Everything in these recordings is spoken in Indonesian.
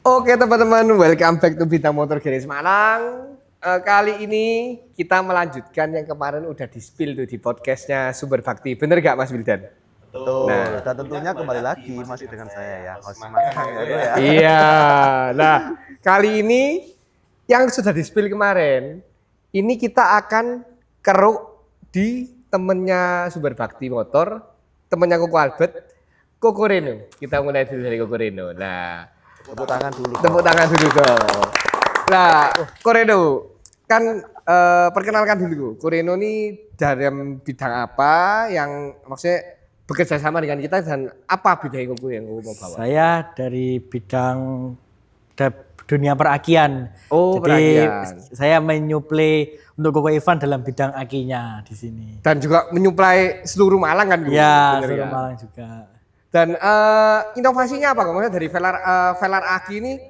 Oke teman-teman, welcome back to Bintang Motor Garage Malang. Kali ini kita melanjutkan yang kemarin udah di-spill tuh di podcastnya Sumber Bakti. Bener gak Mas Wildan? Betul. Nah, dan tentunya kembali lagi masih dengan saya ya, host Mas ya. Iya. Nah, kali ini yang sudah di-spill kemarin, ini kita akan keruk di temennya Sumber Bakti Motor, temennya Koko Albert, Koko Reno. Kita mulai dulu dari Koko Reno. Nah, Tepuk tangan dulu. tepuk tangan dulu dong. Nah, Koreno kan perkenalkan dulu. Koreno ini dalam bidang apa yang maksudnya bekerja sama dengan kita dan apa bidang yang mau bawa? Saya dari bidang dunia perakian. Oh, Jadi perakian. saya menyuplai untuk Koko Ivan dalam bidang akinya di sini. Dan juga menyuplai seluruh Malang kan? Ya, Bener seluruh ya? Malang juga. Dan inovasinya apa? Maksudnya dari Velar Aki ini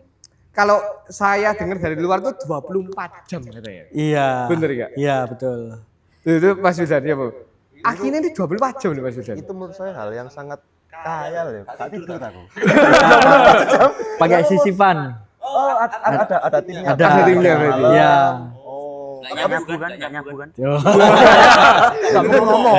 kalau saya dengar dari luar tuh 24 jam katanya. Iya. Bener gak? Iya, betul. Itu Mas Wildan ya, Bu. Aki ini 24 jam nih Mas Wildan. Itu menurut saya hal yang sangat kaya loh. Tak tidur aku. Pakai sisifan. Oh, ada timnya. Ada timnya berarti. Iya. Oh, Nggak nyabu kan? kamu ngomong.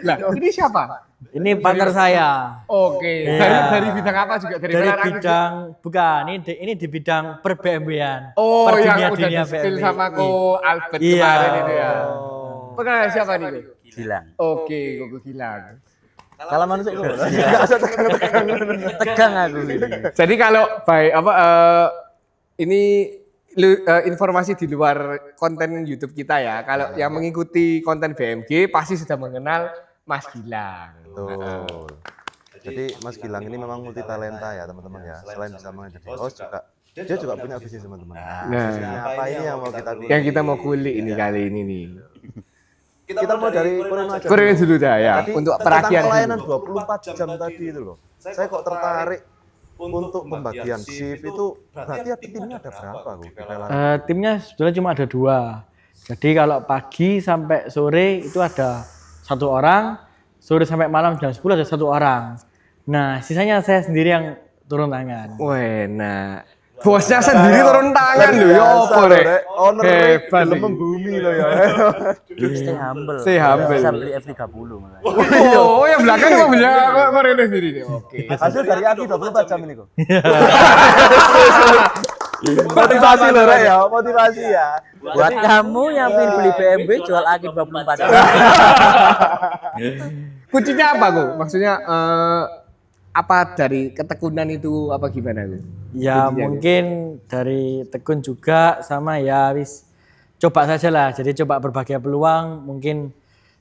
Lah, ini siapa? Ini partner saya. Oke. Iya. Dari bidang apa juga? Dari Velar Aki? bidang bukan, ini di bidang per BMW-an. Oh, Per yang udah dunia di-spill BMW. sama Ko Albert Iya. kemarin itu ya. Oh. Perkenalkan siapa nih? Ko? Gilang. Oke, Koko Gilang. Kalau manusia itu enggak usah Tegang aku ini. Jadi kalau baik apa ini informasi di luar konten YouTube kita ya. Kalau yang mengikuti konten BMG pasti sudah mengenal Mas Gilang. Betul. Jadi Mas Gilang ini memang multi talenta ya teman-teman ya. Selain bisa menjadi host juga dia juga punya bisnis teman-teman. Bisnisnya apa ini yang mau kita Yang kita mau kulik ini kali ini nih. Kita mau dari Koreno aja. Koreno dulu dah ya. Tadi Untuk tentang perakian pelayanan dulu. 24 jam tadi itu loh. Saya kok tertarik untuk pembagian shift itu berarti ya timnya ada berapa Bu? Timnya sebetulnya cuma ada 2. Jadi kalau pagi sampai sore itu ada 1 orang, sore sampai malam jam 10 ada 1 orang. Nah, sisanya saya sendiri yang turun tangan. Wah, nah. Bosnya sendiri turun tangan loh ya apa rek? Owner Hebat belum iki. membumi loh ya. Stay humble. Stay humble. Bisa beli F30 malah. Oh, yang belakang kok punya Koreno sendiri nih. Oke. Hasil dari Aki 24 jam ini kok. Motivasi loh Rek ya, motivasi ya. Buat kamu yang pengen beli BMW jual Aki 24. Kuncinya apa kok? Maksudnya apa dari ketekunan itu apa gimana kok? Ya mungkin dari tekun juga sama ya wis coba saja lah. Jadi coba berbagai peluang. Mungkin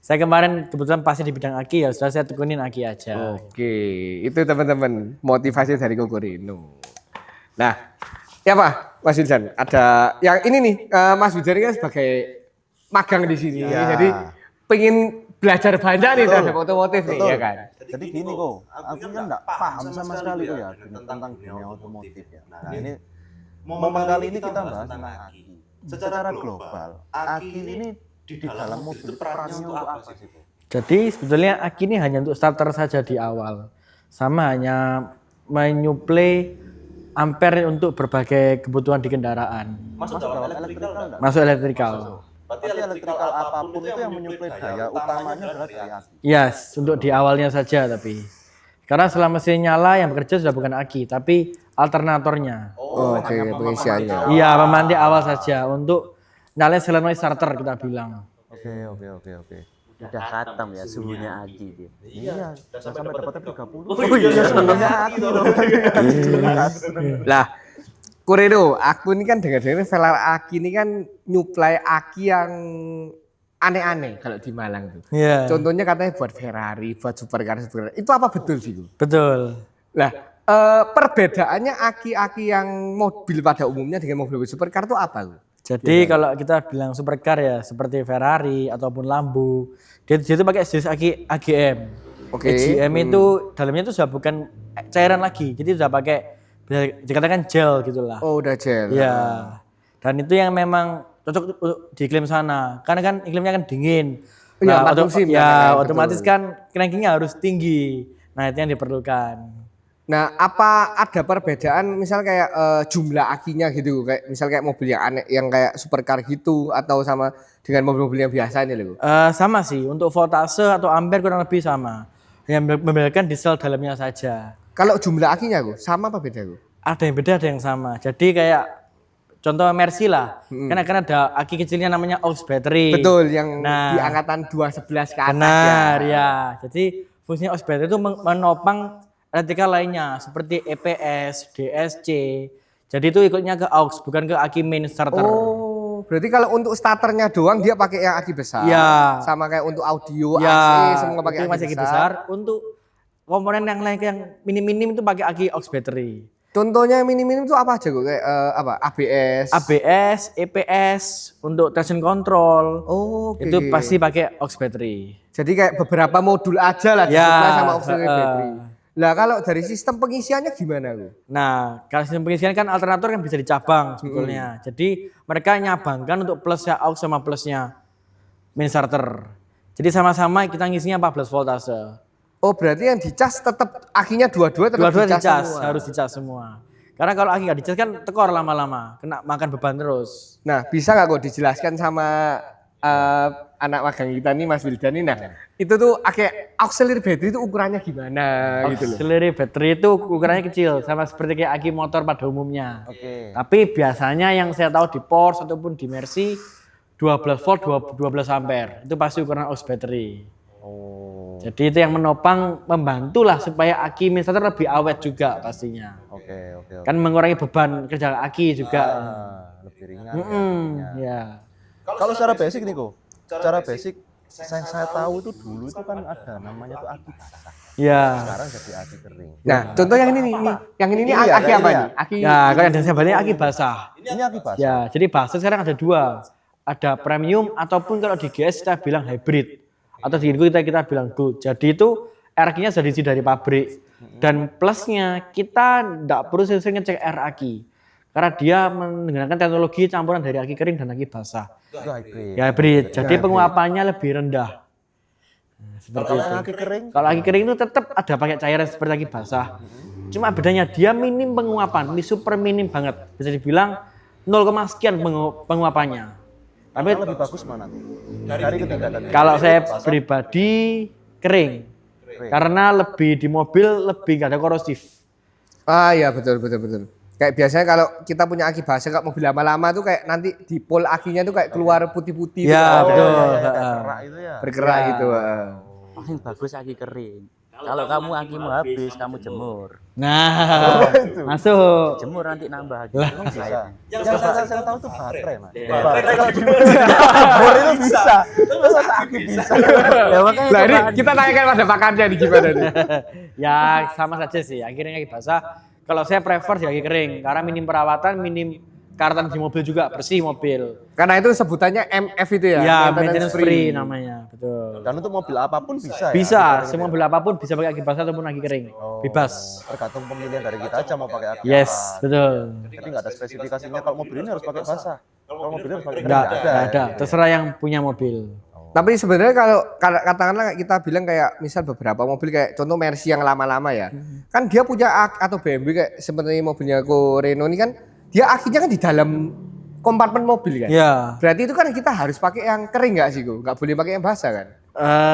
saya kemarin kebetulan pasti di bidang aki ya sudah saya tekunin aki aja. Oke, itu teman-teman motivasi dari Koko Reno. Nah, ya Pak, Mas Wildan, ada yang ini nih, Mas Wildan kan sebagai magang di sini, Ya. jadi pengen belajar banyak nih terhadap otomotif nih, ya kan? Jadi gini kok, aku kan enggak paham sama sekali tuh ya tentang dunia otomotif ya. Nah ini momen kali ini kita bahas tentang Aki. Secara global, Aki ini di dalam mobil perannya untuk apa sih Bu? Jadi sebetulnya aki ini hanya untuk starter saja di awal. Sama hanya menyuplai ampere untuk berbagai kebutuhan di kendaraan. Masuk dalam elektrikal enggak? Masuk elektrikal. Berarti elektrikal apapun itu yang menyuplai daya utamanya adalah dari Aki. Yes, untuk di awalnya saja tapi. Karena setelah mesin nyala yang bekerja sudah bukan aki, tapi alternatornya. Oke, pengisiannya. Iya, pemantik awal saja untuk nyalain solenoid starter kita bilang. Oke. Udah khatam ya suhunya Aki dia. Iya, sampai dapatnya 30. Oh iya, sebenarnya Aki loh. Lah, Koreno, aku ini kan dengar-dengar Velar Aki ini kan nyuplai aki yang aneh-aneh kalau di Malang tuh. Iya. Contohnya katanya buat Ferrari, buat supercar. Itu apa betul sih? Betul. Lah, perbedaannya aki-aki yang mobil pada umumnya dengan mobil supercar itu apa? Jadi kalau kita bilang supercar ya seperti Ferrari ataupun Lambo, dia itu pakai jenis AGM. Oke. AGM itu dalamnya itu sudah bukan cairan lagi, jadi sudah pakai bisa dikatakan gel gitulah. Oh, udah gel. Iya. Dan itu yang memang cocok untuk di iklim sana. Karena kan iklimnya kan dingin. Iya, Nah, empat musim ya kan, otomatis betul. kan crankingnya harus tinggi. Nah itu yang diperlukan. Nah, apa ada perbedaan misal kayak jumlah akinya gitu, kayak misal kayak mobil yang aneh, yang kayak supercar gitu, atau sama dengan mobil-mobil yang biasa ini loh? Sama sih, untuk voltase atau ampere kurang lebih sama. Yang membedakan di sel dalamnya saja. Kalau jumlah akinya gue sama apa beda gue? Ada yang beda, ada yang sama. Jadi kayak contoh Mercy lah, kan ada aki kecilnya namanya aux battery. Betul, yang Nah. di angkatan 211 ke atas Benar ya. ya. Jadi fungsinya aux battery itu menopang elektrika lainnya seperti EPS, DSC. Jadi itu ikutnya ke aux, bukan ke aki main starter. Oh, berarti kalau untuk starternya doang dia pakai yang aki besar. Ya. Sama kayak untuk audio, Ya, AC semua pakai itu aki masih aki besar. besar. Untuk komponen yang lain yang minim-minim itu pakai aki aux battery. Contohnya yang minim-minim itu apa aja gue? Kayak apa? ABS. ABS, EPS untuk traction control. Oh, oke. Itu pasti pakai aux battery. Jadi kayak beberapa modul aja lah Ya, disuplai sama auxiliary heeh. battery. Lah kalau dari sistem pengisiannya gimana gue? Nah, kalau sistem pengisian kan alternator kan bisa dicabang sebetulnya. Jadi mereka nyabangkan untuk plusnya aux sama plusnya main starter. Jadi sama-sama kita ngisinya 14 voltase. Oh, berarti yang dicas tetap akinya dua-dua tetap Dua-dua dicas, semua. harus dicas semua. Karena kalau aki nggak dicas kan tekor lama-lama, kena makan beban terus. Nah, bisa nggak kok dijelaskan sama anak magang kita nih Mas Wildan nih? Nah, itu tuh kayak auxiliary battery itu ukurannya gimana gitu loh. Auxiliary battery itu ukurannya kecil, sama seperti kayak aki motor pada umumnya. Oke. Tapi biasanya yang saya tahu di Porsche ataupun di Mercy 12 volt 12 ampere itu pasti ukuran aux battery. Oh. Jadi itu yang menopang, membantu lah supaya aki main starter lebih awet juga pastinya. Oke. Kan mengurangi beban kerja aki juga. Lebih ringan. Ya. Kalau secara basic nih kok, secara basic saya tahu itu dulu itu kan ada namanya tuh aki basah. Ya. Sekarang jadi aki kering. Nah, contoh yang ini nih, yang ini nih Ini ya, aki kayak apa ini ya? nih? Aki Ya, kalau yang saya balik aki basah. Ini aki basah. Ya, jadi basah sekarang ada dua. Ada premium ataupun kalau di GS kita bilang hybrid. Atau di Indonesia kita bilang gold. Jadi itu RQ-nya sudah diisi dari pabrik. Dan plusnya kita tidak perlu sering ngecek RAQ. Karena dia menggunakan teknologi campuran dari aki kering dan aki basah. Itu hybrid. Ya hybrid. Jadi penguapannya lebih rendah. Nah, seperti Kalau itu. yang aki kering, Kalau aki kering itu tetap ada pakai cairan seperti aki basah. Cuma bedanya dia minim penguapan, ini super minim banget. Bisa dibilang 0, sekian penguapannya. Tapi lebih bagus mana tuh? Dari ketiga tadi. kalau saya pribadi kering. Karena lebih di mobil lebih nggak ada korosif. Ah iya betul. Kayak biasanya kalau kita punya aki basah kalau mobil lama-lama tuh kayak nanti di pol akinya tuh kayak keluar putih-putih Ya, tuh. betul. Kerak itu ya. Bergerak gitu. Paling bagus aki kering. Kalau kamu akimu habis, kamu jemur. Nah, masuk. Jemur nanti nambah aki. Lah. Emang Bisa. saya- Yang saya tahu tuh baterai, Mas. Baterai kalau jemur itu bisa. Masa aki bisa? Ya makanya Lah ini cobaan. kita tanyakan pada pakarnya nih gimana nih. Ya sama saja sih. Akhirnya aki basah. Kalau saya prefer di aki kering karena minim perawatan, minim karatan di mobil juga, bersih mobil. Karena itu sebutannya MF itu ya. Ya, maintenance free namanya, betul. Dan untuk mobil apapun bisa ya? Bisa, Aki kering semua itu? mobil apapun bisa pakai aki basah ataupun aki kering. Oh, Bebas. Tergantung pemilihan dari kita aja mau pakai aki Yes, apa. betul. Jadi nggak ada spesifikasinya kalau mobil ini harus pakai basah. Kalau mobil ini harus pakai kering Enggak, nggak enggak ada. ya? Terserah yang punya mobil. Tapi sebenarnya kalau katakanlah kita bilang kayak misal beberapa mobil kayak contoh Mercy yang lama-lama ya. Kan dia punya atau BMW kayak seperti mobilnya aku Renault ini kan dia akinya kan di dalam kompartemen mobil kan. Ya, Berarti itu kan kita harus pakai yang kering nggak sih, Go? Nggak boleh pakai yang basah kan?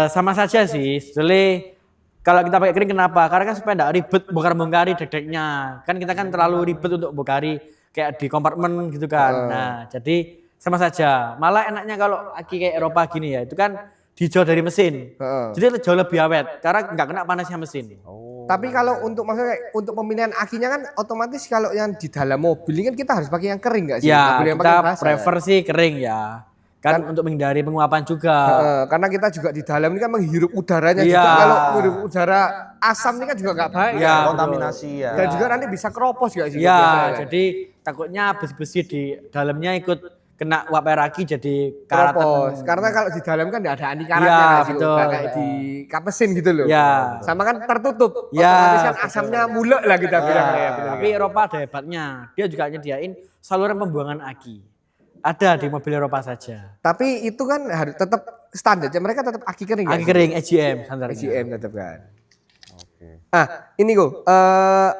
sama saja sih. Sebetulnya kalau kita pakai kering kenapa? Karena kan supaya enggak ribet bongkar-bongkari dedeknya. Kan kita kan terlalu ribet untuk bongkari kayak di kompartemen gitu kan. Nah, jadi sama saja. Malah enaknya kalau aki kayak Eropa gini ya, itu kan dijauh dari mesin. Heeh. Jadi jauh lebih awet karena nggak kena panasnya mesin. Tapi kalau untuk maksudnya kayak untuk pemilihan akinya kan otomatis kalau yang di dalam mobil ini kan kita harus pakai yang kering nggak sih? Nggak Ya, boleh yang kita pakai yang basah. prefer sih kering ya. Kan untuk menghindari penguapan juga. Karena kita juga di dalam ini kan menghirup udaranya Iya. juga. Kalau menghirup udara asam ini kan juga nggak baik. Iya, Kontaminasi ya. Dan juga nanti bisa keropos nggak sih? Ya, biasanya kan? jadi takutnya besi-besi di dalamnya ikut kena uap air lagi jadi keropos. karatan. Karena kalau di dalam kan nggak ada anti karatnya Iya, nggak sih? betul. Nggak kayak di kapesin gitu loh. Iya. Sama kan tertutup. Iya, Otomatis kan betul. asamnya mulek lah kita bilang. Ya, Ya, bener. tapi Eropa ada hebatnya. Dia juga nyediain saluran pembuangan aki. Ada di mobil Eropa saja. Tapi itu kan harus tetap standar. Mereka tetap aki kering. nggak Aki sih? kering EGM standarnya. AGM tetap kan. Oke. Ini kok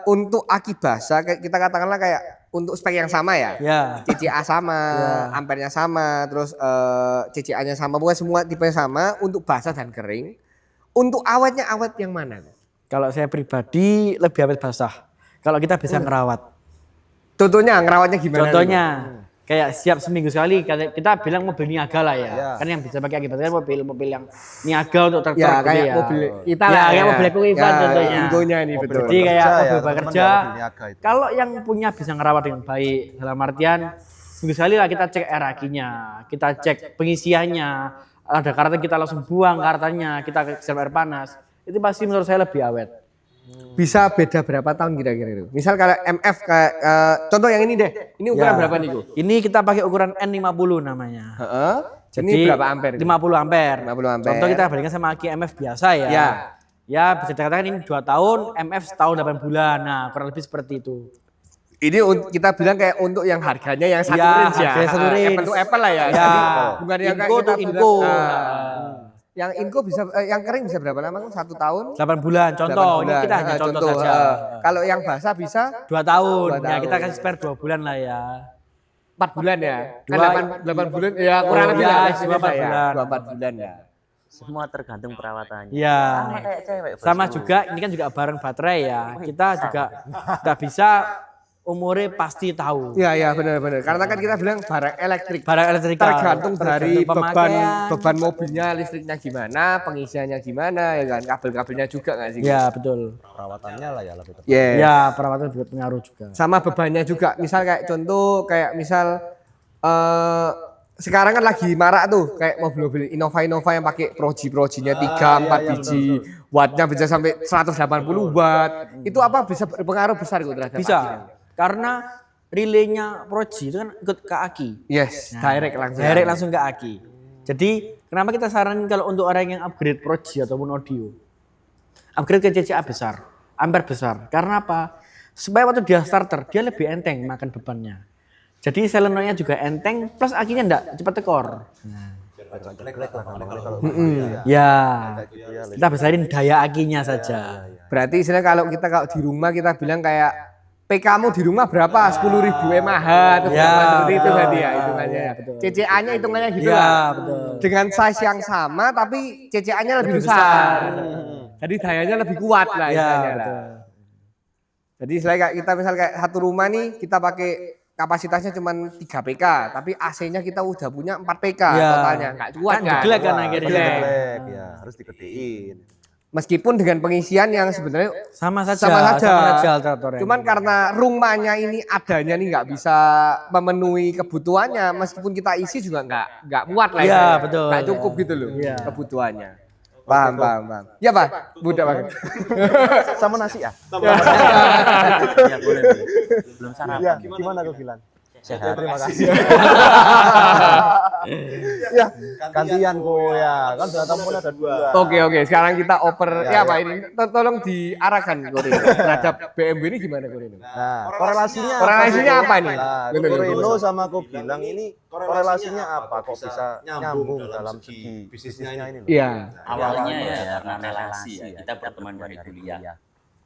untuk aki basa kita katakanlah kayak untuk spek yang sama ya. Ya. CCA sama, ampernya sama, terus CCA-nya sama, pokoknya semua tipenya sama untuk basah dan kering. Untuk awetnya awet yang mana? Kalau saya pribadi lebih awet basah. Kalau kita bisa ngerawat. Contohnya ngerawatnya gimana? Contohnya kayak siap seminggu sekali kita bilang mobil niaga lah ya. Ya. Kan yang bisa pakai aki basah kan mobil yang niaga untuk traktor Ya gede kayak ya. mobil kita Ya, lah. kayak mobil aku Ivan contohnya. Ingonya ini Mobil betul. Jadi kayak bekerja mobil ya, bekerja. teman-teman niaga itu. Kalau yang punya bisa ngerawat dengan baik dalam artian seminggu sekali lah kita cek air akinya, kita cek pengisiannya. Ada kartu kita langsung buang kartunya, kita siram air panas. Itu pasti menurut saya lebih awet. Bisa beda berapa tahun kira-kira itu? Misal kalau MF kayak contoh yang ini deh. Ini ukuran Ya. berapa nih, Gu? Ini kita pakai ukuran N50 namanya. Heeh. Jadi Ini berapa ampere? 50 ampere. 50 ampere. Contoh kita bandingkan sama aki MF biasa ya. Ya. Ya bisa dikatakan ini 2 tahun, MF setahun 8 bulan. Nah kurang lebih seperti itu. Ini kita bilang kayak untuk yang harganya yang satu Ya, range ya. harganya satu range. Apple to apple lah ya. Ya. Jadi bukan yang kayak Inco kita tuh bilang, Inco. yang Inco bisa yang kering bisa berapa lama? 1 tahun? 8 bulan contoh, 8 ini bulan. kita hanya contoh Contoh, saja. Kalau yang basah bisa 2 tahun. 2 Ya tahun. kita kasih spare 2 bulan lah ya. 4 bulan ya. Kan Dua- 8 bulan ya kurang Oh, lebih ya, lah. 4 bulan. 4 bulan ya. Semua tergantung perawatannya. Iya. Sama kayak cewek. Sama bosku. juga ini kan juga bareng baterai ya. Kita juga nggak bisa umurnya pasti tahu. Iya iya benar-benar. Karena kan kita bilang barang elektrik. Barang elektrik Tergantung dari pemakaian. beban mobilnya, listriknya gimana, pengisiannya gimana, ya kan, kabel-kabelnya juga nggak sih? Ya betul. Perawatannya lah ya lebih tepat. Yes. Ya perawatan juga pengaruh juga. Sama bebannya juga. Misal kayak contoh kayak misal sekarang kan lagi marak tuh kayak mobil-mobil Innova yang pakai proji-projinya 3-4 biji, wattnya bisa sampai 180 watt. Itu apa bisa berpengaruh besar gitu terhadap Bisa. akinya? Karena relaynya Proji itu kan ikut ke aki. Yes, direct langsung. Direct langsung ke aki. Jadi kenapa kita saranin kalau untuk orang yang upgrade Proji ataupun audio, upgrade ke CCA besar, ampere besar. Karena apa? Supaya waktu dia starter dia lebih enteng makan bebannya. Jadi selenoidnya juga enteng, plus akinya enggak cepat tekor. Ya, kita besarin daya akinya saja. Berarti istilahnya kalau di rumah kita bilang kayak PK-mu di rumah berapa? 10.000 mAh atau Ya, berapa seperti itu betul. berarti ya hitungannya. Ya, betul. CCA-nya hitungannya gitu Ya, lah. betul. Dengan size yang sama tapi CCA-nya lebih besar. Jadi dayanya lebih kuat lah Ya, istilahnya lah. betul. Jadi istilahnya kayak kita misal kayak satu rumah nih kita pakai kapasitasnya cuma 3 PK, tapi AC-nya kita udah punya 4 PK Ya. totalnya. Enggak kuat Kan kan? jelek kan akhirnya. Jelek. Jelek ya, harus digedein. Meskipun dengan pengisian yang sebenarnya Sama saja. sama saja. traktornya. Cuman karena rumahnya ini adanya nih nggak bisa memenuhi kebutuhannya, meskipun kita isi juga nggak muat lah. Iya, istilahnya. betul. Nggak cukup gitu loh Iya. kebutuhannya. Paham. Ya Pak, mudah banget. Sama nasi ya? Ya boleh. Belum Ya, sarapan. gimana kau bilang? Sehat. Terima kasih. Ya, gantian kok ya. Kan sudah tamunya ada 2. Oke, sekarang kita oper. Ya Pak ini tolong diarahkan Korino terhadap BMW ini gimana Korino? Nah, korelasinya apa nih? Nah, Betul, betul. Reno sama kau bilang ini korelasinya apa? Kok bisa nyambung dalam segi bisnisnya ini? loh? Iya. Awalnya ya karena relasi ya. Kita berteman dari kuliah.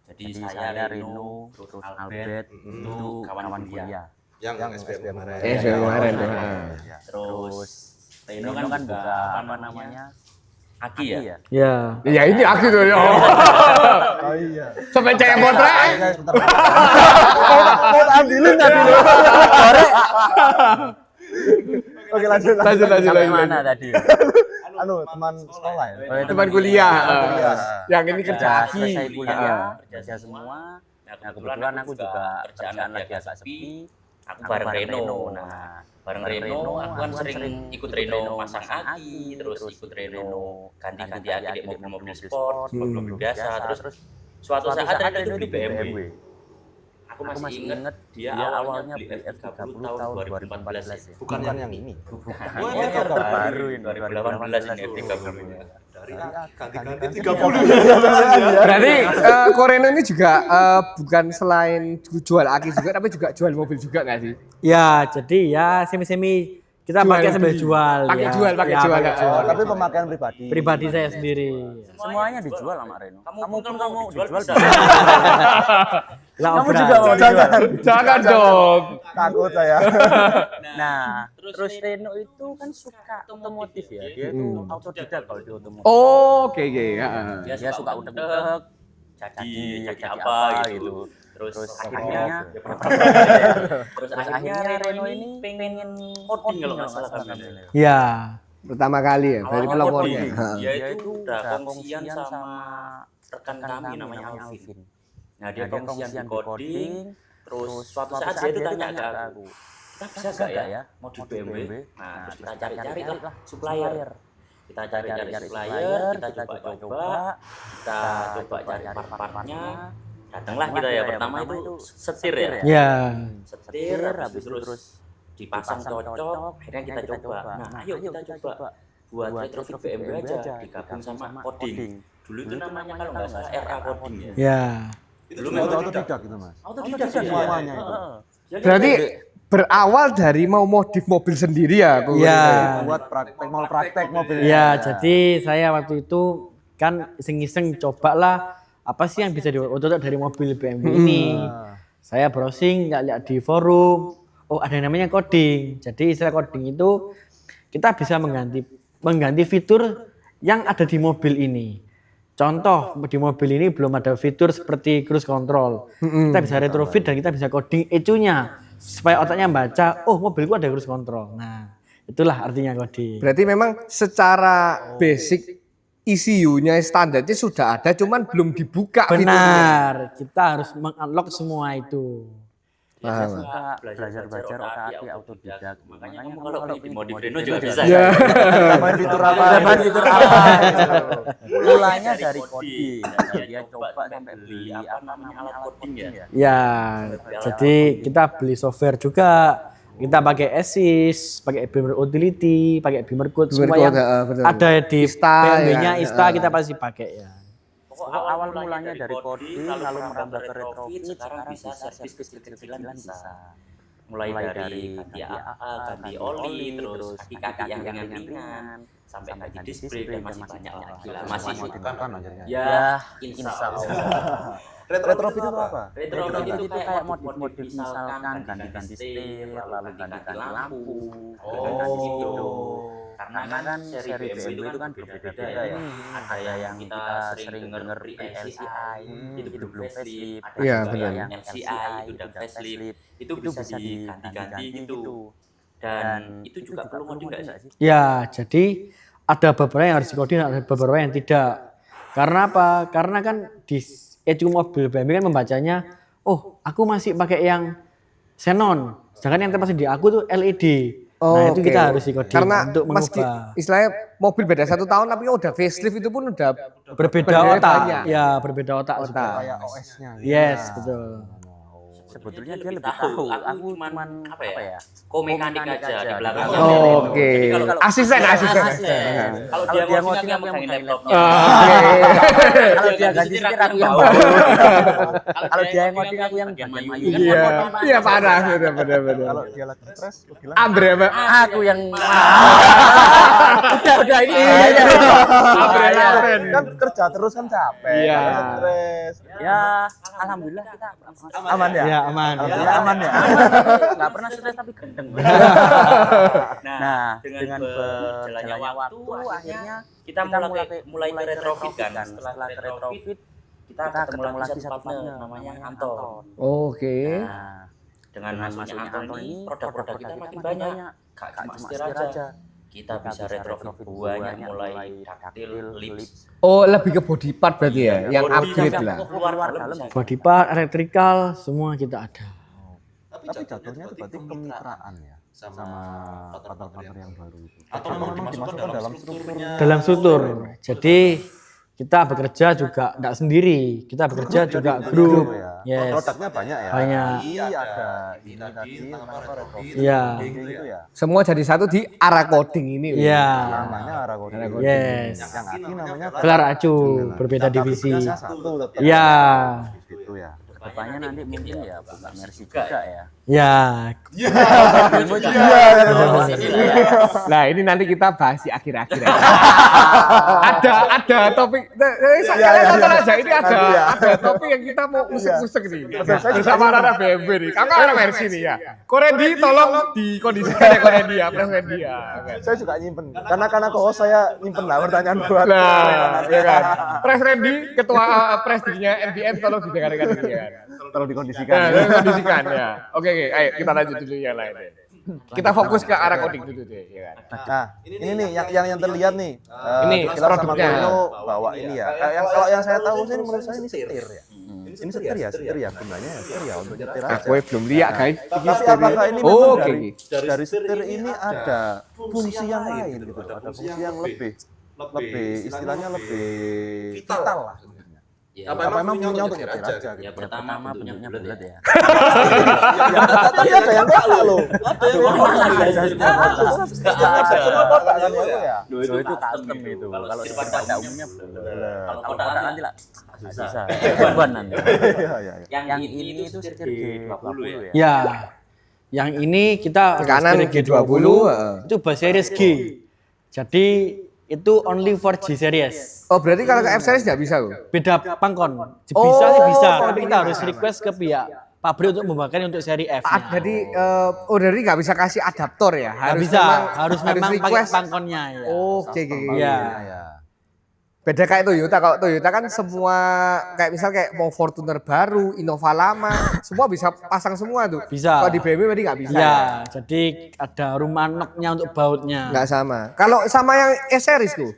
Jadi saya Reno, terus Albert itu kawan kuliah. Yang SBM kemarin. Kemarin tuh. Terus Reno kan buka apa namanya? Aki ya. Ya. Ya ini aku tuh. Oh iya. Sampai cek potret. Guys, bentar. Mau ambilin tadi lo. Oke, lanjut. Sampai mana tadi? Anu, teman sekolah ya? Oh, ya, Teman kuliah. kuliah. Yang ini kerja Udah aki. selesai kuliah, Ah. kerja semua. Nah, kebetulan aku juga kerjaan lagi agak sepi. Aku bareng Reno. Nah, bareng Reno, aku kan sering ikut Reno pasang aki, terus ikut Reno ganti-ganti aki di mobil-mobil sport, mobil biasa. Terus suatu saat Reno itu beli BMW. Aku masih inget dia awalnya beli F30 tahun 2014 ya. Bukan yang ini. Ini yang terbaru ini 2018 ini F30. Ganti-ganti 30. Berarti Koreno ini juga bukan selain jual aki juga tapi juga jual mobil juga nggak sih? Ya, jadi ya semi-semi Kita pakai sambil jual. Pakai ya. jual, pakai Ya, jual. pakai Oh, Tapi pemakaian pribadi. Pribadi saya sendiri. Semuanya dijual sama Reno. Kamu pun kamu dijual bisa. Lah, Kamu obras. juga mau dijual. Jangan dong. Takut saya. Nah, terus Reno itu kan suka otomotif ya. Dia itu autodidak kalau di otomotif. Oke, oke. Dia suka unek-unek jadi apa gitu. Terus akhirnya Reno ini pengen coding kalau nggak salah namanya. Ya. Pertama kali ya dari Awalnya pelopornya. coding. Dia itu udah kongsian sama rekan kami namanya Alvin. Nah, dia kongsian di coding, terus suatu saat dia itu tanya ke aku, kita bisa gak ya modul BMW? Nah, terus kita cari-cari lah supplier. Kita cari-cari supplier, kita coba-coba, kita coba cari part-partnya. Datanglah kita ya, pertama itu setir ya. Ya. Setir, habis itu terus dipasang cocok, akhirnya kita coba. Nah, ayo kita coba buat retrofit BMW aja, digabung sama coding. Dulu itu namanya kalau nggak salah RA coding ya. Ya. Dulu Itu autodidak itu, Mas. Autodidak Semuanya itu. Berarti berawal dari mau modif mobil sendiri ya? Bu? Ya. Buat praktek mobil. Ya, jadi saya waktu itu kan iseng-iseng cobalah apa sih yang bisa dibuat dari mobil BMW ini. Saya browsing, lihat di forum, oh ada yang namanya coding. Jadi istilah coding itu kita bisa mengganti fitur yang ada di mobil ini. Contoh, di mobil ini belum ada fitur seperti cruise control. Kita bisa retrofit dan kita bisa coding ECU-nya supaya otaknya baca, oh mobilku ada cruise control. Nah, itulah artinya coding. Berarti memang secara basic ECU-nya standarnya sudah ada, cuman belum dibuka fiturnya. Benar, kita harus mengunlock semua itu. Saya suka belajar otak autodidak. Makanya kamu kalau di modif Reno juga bisa. Ya. Main fitur apa? Main fitur apa? Mulanya dari coding. Dia coba sampai beli apa namanya alat coding ya. Ya, jadi kita beli software juga. Kita pakai Assist, pakai Beamer Utility, pakai Beamer Code, semua yang betul. ada di Ista, BMW-nya ya. Ista kita pasti pakai ya. Awal mulanya dari coding lalu merambah ke retrofit, sekarang bisa servis kecil-kecilan bisa. Mulai dari ganti AA, ganti oli, terus kaki-kaki yang ringan-ringan, sampai ganti display dan masih banyak lagi lah. Masih ya, insya Allah. Retrofit itu apa? Retrofit itu kayak modif-modif misalkan ganti-ganti setir, lalu ganti lampu, ganti gitu. Karena kan seri BMW itu kan berbeda-beda ya. Ada yang kita sering denger LCI, itu belum facelift. Iya, Ada benar. yang MCI itu udah facelift. Itu bisa diganti-ganti gitu. Dan itu juga perlu modif nggak sih? Ya, jadi ada beberapa yang harus dikodin, ada beberapa yang tidak. Karena apa? Karena kan di ECU mobil BMW kan membacanya, oh aku masih pakai yang xenon, sedangkan yang terpasang di aku tuh LED. Nah itu Oke. kita harus dikodin Karena untuk meski mengubah. istilahnya mobil beda 1 tahun tapi udah facelift itu pun udah Berbeda otak, banyak. ya berbeda otak. juga. Kayak OS-nya. Yes, betul. Sebetulnya dia lebih tahu. Aku cuman apa ya? Komekanik aja di belakangnya. Oke. Jadi kalau Asisten. Kalau dia ngoding aku megangin laptopnya. Kalau dia ganti setir aku yang bawa. Kalau dia yang ngoding aku yang bagian mayu. Iya, iya parah benar. Kalau dia lagi stres, lu bilang Andre, Pak. Aku yang Udah ini. Andre. kan kerja terus kan capek. Iya. Kalau stres. ya alhamdulillah kita Aman ya? Ya aman. Alhamdulillah aman ya. nggak pernah stres tapi gendeng. Nah, dengan berjalannya waktu akhirnya kita mulai ke retrofit kan. Setelah ke retrofit kita ketemu lagi satu partner namanya Anton. Oke. Nah, dengan masuknya Anton ini produk-produk kita makin banyak. Gak cuma setir aja. Kita bisa retrofit banyak mulai taktil, lips. Oh, lebih ke body part berarti ya, yang upgrade lah. Keluar dalam. Body part, elektrikal, semua kita ada. Tapi jatuhnya itu berarti kemitraan ya sama partner-partner yang baru itu. Atau memang dimasukkan dalam strukturnya. Dalam struktur. Jadi kita bekerja juga tidak sendiri, kita bekerja juga grup. Yes. Produknya banyak ya. Banyak. Ada ini tadi retrofit. Iya. Gitu ya. Semua jadi satu di arah coding ini. Iya. Namanya Aragon. Yes. Yang Aki namanya Gelar acu, berbeda divisi. Satu letak Iya. gitu ya. Kedepannya nanti mungkin ya buka Mercy juga ya. Ya, Nah, ini nanti kita bahas di akhir-akhir. ada topik. Kalian tonton aja, ini ada topik yang kita mau usuk-usuk nih. Bersama Rara BMB nih. Kakak orang versi nih ya. Korendi tolong dikondisikan ya Korendi ya, Pres Randy ya. Saya juga nyimpen. Karena kok saya nyimpen lah pertanyaan buat. Nah, ya kan. Pres Randy, ketua presidennya NBN tolong didengarkan ini ya. Tolong dikondisikan. Nah, dikondisikan ya. Oke, ayo kita lanjut dulu yang lain. Kita fokus ke arah coding dulu deh, ya kan. Nah, ini nih yang terlihat nih. Ini Kilar sama produknya. Reno bawa ini ya. Kalau yang saya tahu sih menurut saya ini setir ya. Ini setir ya gunanya ya setir ya untuk nyetir aja. Aku belum lihat guys. Tapi apakah ini Oh, memang oke. dari setir ini ada fungsi yang lain gitu, ada fungsi yang lebih istilahnya lebih vital lah sebenarnya. Ya, Apa emang punya untuk nyetir aja gitu. ya pertama bentuknya bulat ya. Tapi ada yang enggak loh. Ada Loh, itu custom itu. Kalau pada umumnya kalau kotak nanti lah susah. Beban nanti. Yang ini itu setir G20 ya. ya. Yang ini kita Tekanan setir G20, itu base series G. Jadi itu only for G series. Oh, berarti kalau ke F series nggak bisa loh. Beda pangkon. Bisa sih bisa, tapi kita beda. harus request ke pihak pabrik untuk membawakan untuk seri F. Jadi jadi nggak bisa kasih adaptor ya. Harus memang pakai request. pangkonnya ya. Oke. Iya. Beda kayak Toyota. Kalau Toyota kan semua kayak misal kayak mau Fortuner baru, Innova lama, semua bisa pasang semua tuh. Bisa. Kalau di BMW berarti nggak bisa. Ya, jadi ada rumah noknya untuk bautnya. Nggak sama. Kalau sama yang S series tuh.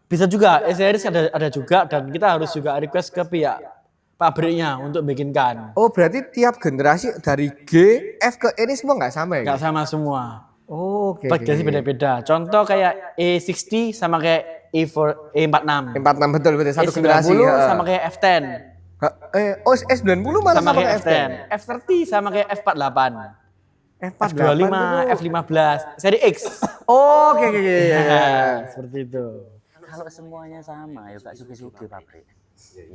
Bisa juga, S-Series ada juga dan kita harus juga request ke pihak pabriknya untuk bikinkan. Oh, berarti tiap generasi dari G, F ke E ini semua nggak sama ya? Nggak sama semua. Oh, oke. Bagasi beda-beda. Contoh kayak E60 sama kayak E46. 46 betul satu E90 generasi. sama kayak F10. S90 malah Sama sama kayak F10. F30 sama kayak F48. F48 F25, itu- F15, seri X. Oh, oke. Seperti itu. Kalau semuanya sama ya gak suki-suki pabrik.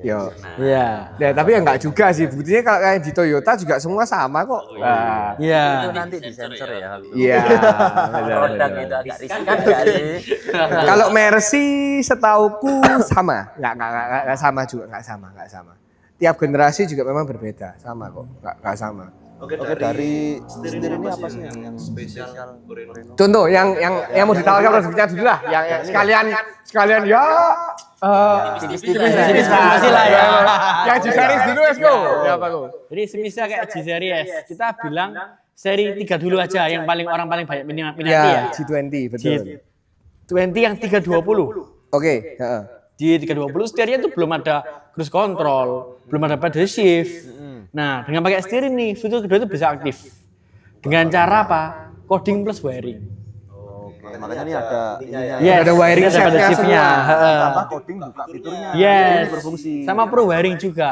Yo. Iya. Nah, tapi ya nggak juga sih. Buktinya kalau kayak di Toyota juga semua sama kok. Nah, Iya. Itu nanti disensor ya. iya. Produk itu agak riskan gak sih? Kalau Mercy setauku sama. Nggak sama juga, nggak sama. Tiap generasi juga memang berbeda, sama kok. Nggak sama. Oke, dari setir ini apa sih yang spesial Reno? Contoh yang mau ditawarkan produknya dulu lah, yang sekalian ya Tipis-tipis lah ya. Yang G series dulu Mas Go. Ya apa Go? Jadi semisal kayak G series, kita bilang seri 3 dulu aja yang orang paling banyak minati ya. Ya, G20 betul. G20 yang 320. Oke, heeh. Di 320 setirnya itu belum ada cruise control, belum ada pedal shift. Nah, dengan pakai setir ini, fitur kedua itu bisa aktif. Dengan cara apa? Coding plus wiring. Oke, makanya ini ada ininya. Yes, ada wiring ada pedal setnya shiftnya. Tambah coding buka fiturnya. Yes, Ini berfungsi. sama pro wiring juga.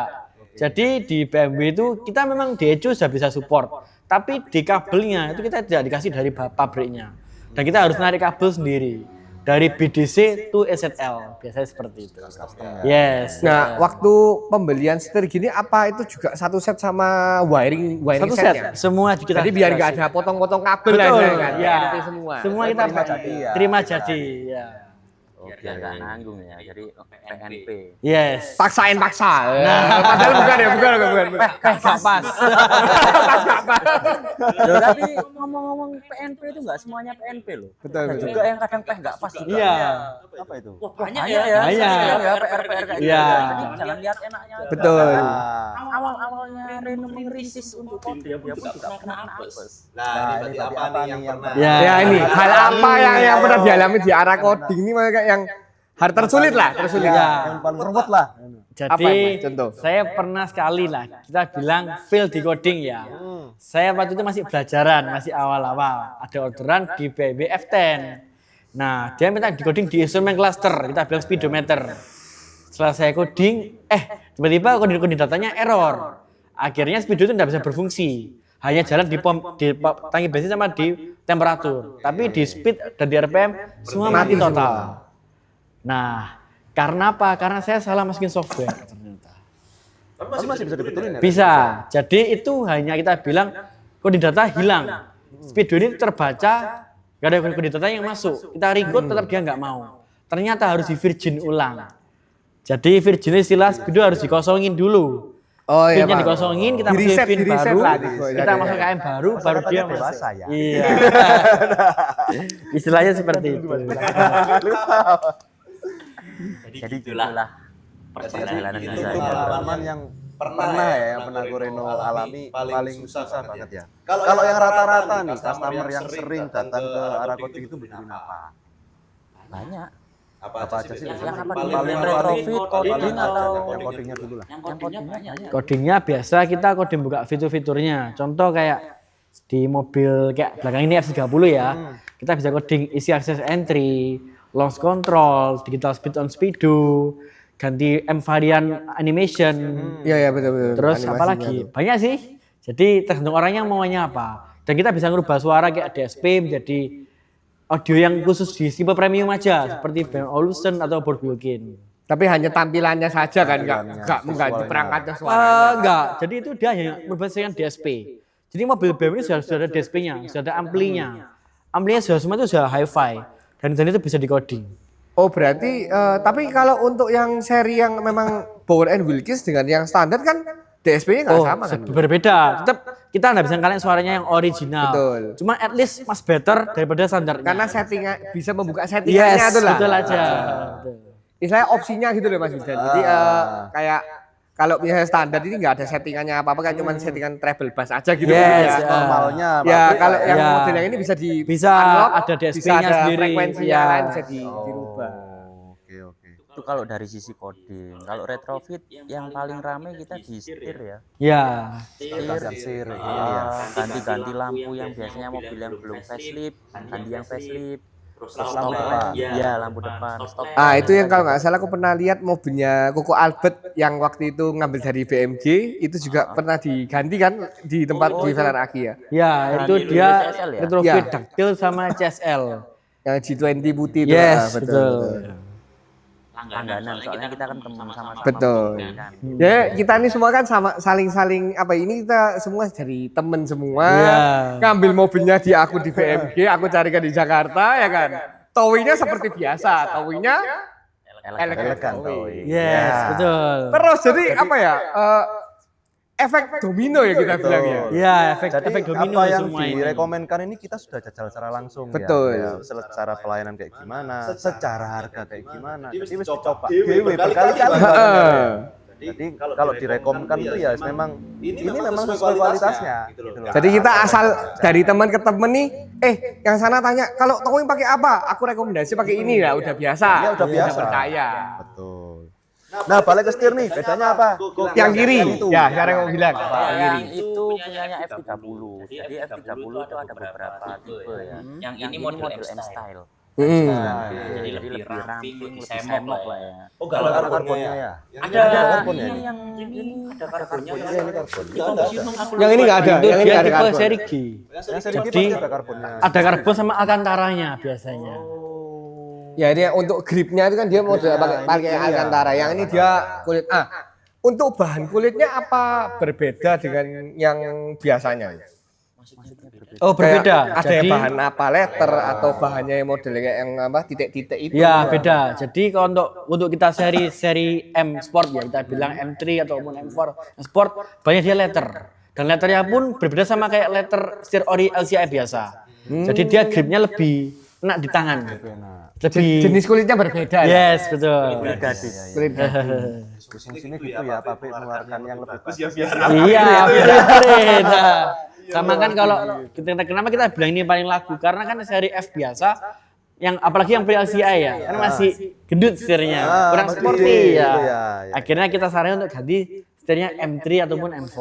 Jadi di BMW itu kita memang di ECU sudah bisa support, tapi di kabelnya itu kita tidak dikasih dari pabriknya. Dan kita harus narik kabel sendiri. Dari BDC to SZL, biasanya seperti itu. Yes. Nah, waktu pembelian setir gini apa itu juga satu set sama wiring Satu setnya? set, semua kita. Jadi biar nggak ada potong-potong kabel Betul, aja kan, ya. NT semua. Semua kita Terima jadi ya. terima jadi, ya. Biar gak nanggung ya. Jadi PNP. Yes. Paksa. Nah, padahal bukan. Gak pas. Loh, tapi ngomong-ngomong PNP itu nggak semuanya PNP loh. Betul. Juga yang kadang nggak pas juga. Iya. Apa itu? Wah, banyak ya. Banyak. Ya PR kayak Iya. gitu. Jadi jangan lihat enaknya. Betul. Awal-awalnya Reno mengrisis untuk coding dia pun juga kena apes. Nah, ini tadi apa nih yang Ya. Ya ini hal apa yang pernah dialami di arah coding ini kayak yang hal tersulit lah, tersulit. Iya. yang paling ruwet lah? Apa Jadi emang? Contoh. saya pernah sekali lah kita bilang fail di coding ya. Saya waktu itu masih belajaran, masih awal-awal. Ada orderan di BMW F10. Nah, dia minta di coding di instrument cluster, kita bilang speedometer. Setelah saya coding, tiba-tiba coding datanya error. Akhirnya speedometer tidak bisa berfungsi. Hanya jalan di tangki bensin sama di temperatur. Tapi di speed dan di RPM semua mati total. Nah, karena apa? Karena saya salah masukin software ternyata. Tapi masih bisa dibetulin ya? Bisa. Jadi itu hanya kita bilang kode data hilang. Speedo ini terbaca, nggak ada kode data yang masuk. Kita record tetap dia nggak mau. Ternyata harus di virgin ulang. Jadi virgin istilah speedo harus dikosongin dulu. Oh iya, VIN-nya Pak. dikosongin, kita Di-reset, masukin VIN di-reset baru, lah, kita masuk KM baru dia dewasa masuk. ya. Iya. Istilahnya seperti itu. Jadi itulah perjalanan Itu saya. pengalaman yang pernah ya, yang pernah Reno alami paling susah banget ya. Kalau yang rata-rata nih, customer yang sering datang ke arah coding itu betulin apa? Banyak. Apa aja sih? Yang apa paling dulu? Retrofit, coding atau yang codingnya dulu lah. yang codingnya banyak. Codingnya biasa kita coding buka fitur-fiturnya. Contoh kayak di mobil kayak belakang ini F30 ya. Kita bisa coding isi access entry, launch control, digital speed on speedo, ganti M variant animation. Iya betul. Terus apa Animasinya lagi? tuh. Banyak sih. Jadi tergantung orangnya maunya apa. Dan kita bisa ngerubah suara kayak DSP menjadi audio yang khusus di tipe premium aja, seperti Bang Olufsen atau Board Wilkin. Tapi hanya tampilannya saja kan, nggak mengganti perangkatnya suaranya. Enggak, jadi itu dia hanya berbasis DSP. Jadi mobil BM ini sudah ada DSP-nya, sudah ada amplinya. Amplinya sudah semua itu sudah hi-fi dan itu bisa di-coding. Oh berarti, tapi kalau untuk yang seri yang memang Bauer and Wilkins dengan yang standar kan DSP-nya nggak sama kan? Berbeda. Tetap kita nggak bisa ngalahin suaranya yang original. Betul. Cuma at least mas better daripada standarnya. Karena settingan bisa membuka settingannya yes, itu lah. betul aja. Istilahnya opsinya gitu loh Mas Wildan. Jadi kayak kalau misalnya standar ini nggak ada settingannya apa-apa kan cuma settingan treble bass aja gitu. Yes, ya. Normalnya. Ya kalau yang Ya. model yang ini bisa di Bisa unlock, ada bisa DSP-nya ada sendiri. frekuensinya Ya. lain bisa dirubah. Oke. itu kalau dari sisi coding. Kalau retrofit yang paling rame kita di setir ya. Ya. Setir, Ganti-ganti lampu yang biasanya mobil yang belum facelift, ganti yang facelift. Terus lampu depan. Iya, lampu depan. Stop. Ah itu yang kalau nggak salah aku pernah lihat mobilnya Koko Albert yang waktu itu ngambil dari BMG itu juga pernah diganti kan di tempat di Velar Aki ya. Ya, itu Dulu dia CSL ya? retrofit Ya. ductile sama CSL. Yang G20 putih itu. Yes, betul. betul. Langganan, soalnya kita kan teman sama-sama. Betul. kan. Ya kita ini semua kan sama saling apa ini kita semua dari temen semua Iya. ngambil mobilnya di aku di VMG aku carikan di Jakarta ya kan towingnya seperti biasa towingnya elegan towing. Yes, betul. Terus jadi apa ya efek domino ya kita bilang ya. Ya, efek Jadi domino apa yang semua ini. direkomenkan ini kita sudah jajal secara langsung Betul. ya. Secara pelayanan kayak gimana, secara harga kayak gimana. Jadi wis dicoba dewe berkali-kali. Jadi kalau direkomkan itu ya memang ini memang sesuai kualitasnya gitu loh. Jadi kita asal dari teman ke teman nih, yang sana tanya kalau towing pakai apa? Aku rekomendasi pakai ini ya, udah biasa. Ya udah biasa. Percaya. Betul. Nah, balik ke setir nih, bedanya apa? Yang kiri, itu. ya sekarang mau bilang. Yang itu punyanya F30. Jadi F30 itu ada beberapa tipe ya. Yang ini model M style. Jadi lebih ramping, lebih semok lah ya. Oh, enggak ada karbonnya ya? Ada karbonnya ini ini. yang ini ada karbonnya. Iya, ini karbon. Yang ini nggak ada, Itu yang ini dia nggak ada tipe karbon. seri G. Yang seri Jadi, pasti ada karbonnya. Ada karbon sama alkantaranya biasanya. Ya ini untuk gripnya itu kan dia model pakai Alcantara. Yang ini dia kulit. Untuk bahan kulitnya apa berbeda dengan yang biasanya? Oh, berbeda. Kayak ada yang Jadi bahan apa letter atau bahannya yang model kayak yang apa titik-titik itu? ya beda. Jadi kalau untuk kita seri M Sport ya kita bilang M3 ataupun M4 Sport banyak dia letter. Dan letternya pun berbeda sama kayak letter setir ori LCI biasa. Jadi dia gripnya lebih enak di tangan. Lebih Jenis kulitnya berbeda. Ya? yes, betul. Kulit Diskusi sini gitu ya, pabrik mengeluarkan yang lebih bagus. Iya, beda. Sama kan kalau kenapa kita bilang ini paling laku karena kan seri F biasa yang apalagi yang pre-LCI ya kan masih gendut setirnya kurang masih sporty gede, ya. gitu ya. Akhirnya kita saranin untuk ganti setirnya M3 ataupun M4.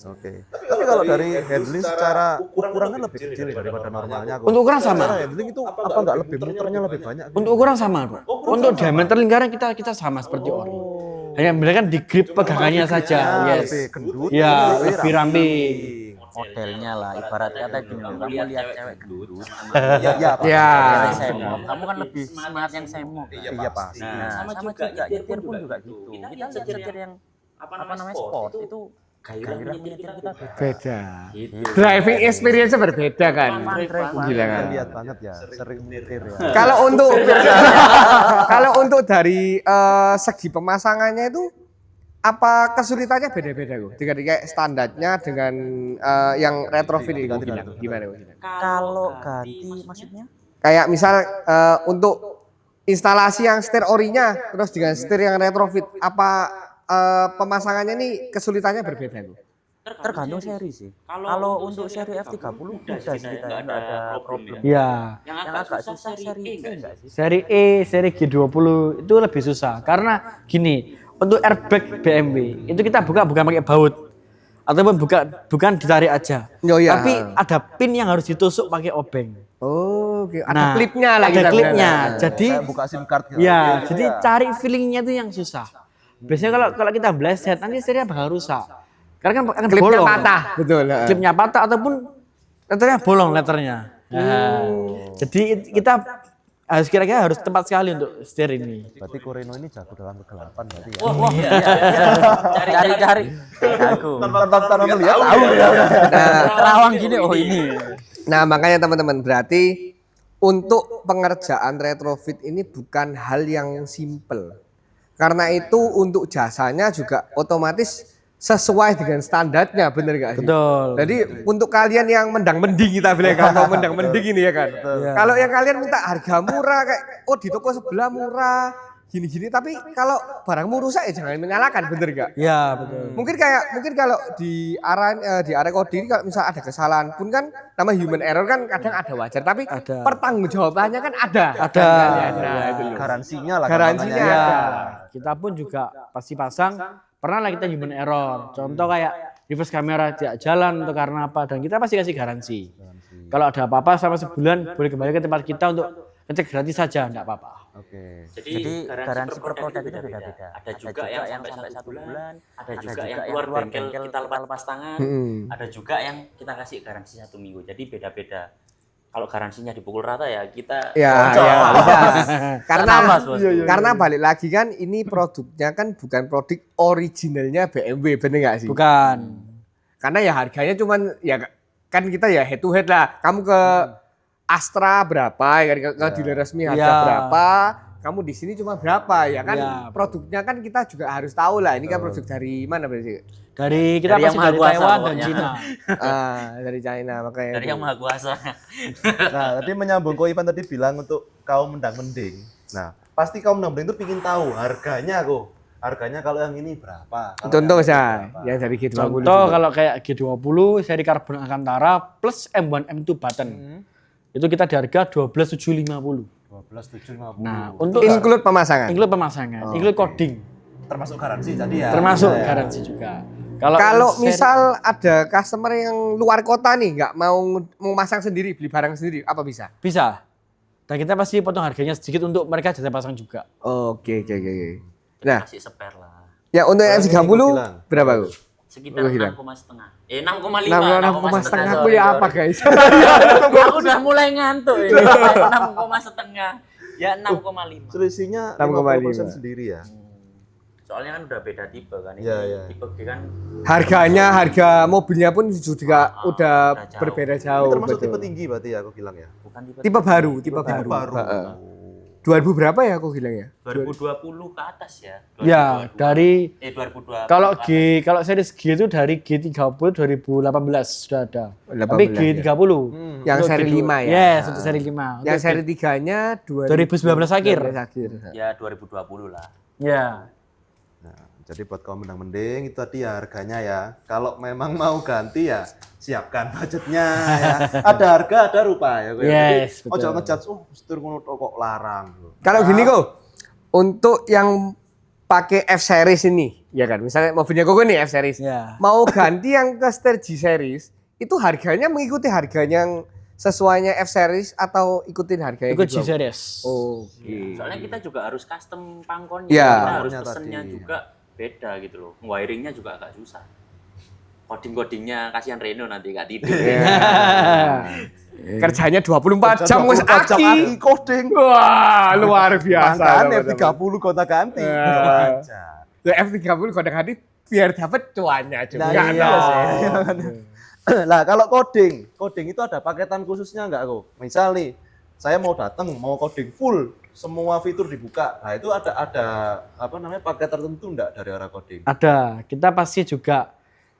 Oke. Tapi kalau dari handling secara ukurannya lebih kecil daripada normalnya. Untuk ukuran sama. Secara handling itu apa enggak lebih muternya lebih banyak? Untuk ukuran sama, Bro. Untuk diameter lingkaran kita sama seperti ori. Hanya membedakan di grip pegangannya saja. Yes. Lebih gendut. Ya, lebih ramping. Modelnya lah ibarat kata gini loh, kamu lihat cewek gendut Ya, Pak. Ya. cewek semok, kamu kan lebih semangat yang semok kan? Iya, pasti. Nah sama juga nyetir pun juga gitu, kita nyetir yang apa namanya sport itu gairah menyetir kita beda. Beda. Gitu. Driving experience berbeda kan. Gila kan. Lihat banget ya, sering nyetir ya. Kalau untuk dari segi pemasangannya itu apa kesulitannya beda-beda kok? Dengan kayak standarnya dengan yang retrofit ini gimana kok? Kalau ganti maksudnya? Kayak misal untuk instalasi yang setir orinya terus dengan setir yang retrofit apa pemasangannya nih kesulitannya berbeda kok? Tergantung seri sih. Kalau untuk seri F30 udah sih kita nggak ada problem. Ya, Yang agak susah seri E enggak sih? seri E, seri G20 itu lebih susah karena gini, untuk airbag BMW itu kita bukan pakai baut ataupun bukan ditarik aja. Oh, iya. Tapi ada pin yang harus ditusuk pakai obeng. Oh, oke. Ada Nah, klipnya lagi. ada kan? klipnya. Jadi Kayak buka SIM card gitu. ya, jadi cari feelingnya itu yang susah. Biasanya kalau kita bleset nanti serinya bakal rusak. Karena kan akan Klipnya bolong. patah, betul. Klipnya patah ataupun letternya bolong letternya. Nah, jadi kita harus kira-kira harus tepat sekali untuk setir ini. Berarti Koreno ini jago dalam kegelapan berarti ya. Wah, Cari-cari. Aku. Tanpa melihat tahu ya. Terawang gini, oh ini. Nah, makanya teman-teman berarti untuk pengerjaan retrofit ini bukan hal yang simple. Karena itu untuk jasanya juga otomatis sesuai dengan standarnya, bener gak sih? Betul. Jadi untuk kalian yang mendang-mending kita bilang kalau mendang-mending ini ya kan. Kalau yang kalian minta harga murah kayak di toko sebelah murah gini-gini, tapi kalau barangmu rusak ya jangan menyalahkan, bener gak? Ya, betul. Mungkin kalau di area kode ini kalau misal ada kesalahan pun kan nama human error kan kadang ada wajar, tapi Ada. pertanggungjawabannya kan ada. Ada. Nah, itu loh. Garansinya lah. Garansinya gampangnya. Ya, ada. kita pun juga pasti pasang. Pernah lah kita human error. Contoh kayak reverse kamera tidak jalan atau karena apa, dan kita pasti kasih garansi. Kalau ada apa-apa selama sebulan boleh kembali ke tempat kita untuk ngecek gratis saja, enggak apa-apa. Oke. Jadi garansi per produk itu beda-beda. Ada juga yang sampai 1 bulan, ada juga yang keluar bengkel kita lepas tangan, ada juga yang kita kasih garansi 1 minggu. Jadi beda-beda. Kalau garansinya dipukul rata ya kita Ya, cocok. karena balik lagi kan ini produknya kan bukan produk originalnya BMW, bener nggak sih? Bukan. Karena ya harganya cuman ya kan kita ya head to head lah. Kamu ke Astra berapa ya kan, ke dealer resmi harga Ya. berapa? Kamu di sini cuma berapa ya kan? Ya. Produknya kan kita juga harus tahu lah. Ini kan produk dari mana berarti? Kita Dari pasti yang dari Maha Kuasa Taiwan dan pokoknya. Cina. Dari China makanya. dari yang maha kuasa. Nah, tadi menyambung kok Ivan tadi bilang untuk kaum mendang-mending. Nah, pasti kaum mendang-mending itu pingin tahu harganya kok. Harganya kalau yang ini berapa? Kalau Contoh yang ini saya berapa? yang dari G20. Contoh kalau kayak G20 seri karbon Alcantara plus M1 M2 button. Itu kita di harga 12.750. 12.750. Nah, untuk include pemasangan. include pemasangan, include coding, termasuk garansi tadi ya. termasuk Ya. garansi juga. Kalau seri- misal ada customer yang luar kota nih nggak mau masang sendiri, beli barang sendiri, apa bisa? bisa. Dan kita pasti potong harganya sedikit untuk mereka jasa pasang juga. Oke. Nah, Kasih spare lah. ya untuk Ini F30 gua bilang. berapa Bu? Sekitar Oh, hilang. 6,5. 6,5. 6,5 aku ya apa guys? Aku udah mulai ngantuk ini. 6,5. Ya 6,5. Selisihnya 6,5. 50% sendiri ya. Soalnya kan udah beda tipe kan. Ini Iya, iya. tipe G kan Harga mobilnya pun juga udah udah jauh. berbeda Ini jauh. termasuk betul. tipe tinggi berarti ya aku bilang ya. bukan tipe Tipe baru. Baru. Heeh. 2000 berapa ya aku bilang ya? 2020 ke atas ya. Ya, 2022. dari 2020. kalau kalau series G itu dari G30 2018 sudah ada. 18 Tapi ya. G30 Yang untuk seri G2. 5 ya? Yes, untuk seri 5. Yang seri 3-nya 2019 akhir. Ya 2020 lah. Ya. Nah, jadi buat kaum mendang-mending itu tadi ya harganya ya. Kalau memang mau ganti ya siapkan budgetnya ya. Ada harga, ada rupa ya. Yes, Jadi, betul. ojo ngejudge, setir ngono kok larang. Kalau gini kok, untuk yang pakai F series ini, ya kan? Misalnya mobilnya kok nih F series, Ya. mau ganti yang ke setir G series, itu harganya mengikuti harganya yang sesuainya F series atau ikutin harganya Ikut gitu? G series. Oke. Soalnya kita juga harus custom pangkonnya. Iya. Kita harus Pangkonnya pesennya tadi. juga beda gitu loh. Wiringnya juga agak susah. Coding-codingnya kasihan Reno nanti gak tidur. Kerjanya 24 jam wis 24 jam aki. aki coding. Wah, luar biasa. Makanya teman-teman. 30 kota ganti. Ya. Wajar. Ya, F30 kadang-kadang biar dapat cuannya juga. Nah, iya dong. sih. Lah kalau coding itu ada paketan khususnya nggak kok? Misal nih, saya mau datang mau coding full, semua fitur dibuka. Nah itu ada apa namanya paket tertentu nggak dari arah coding? Ada, kita pasti juga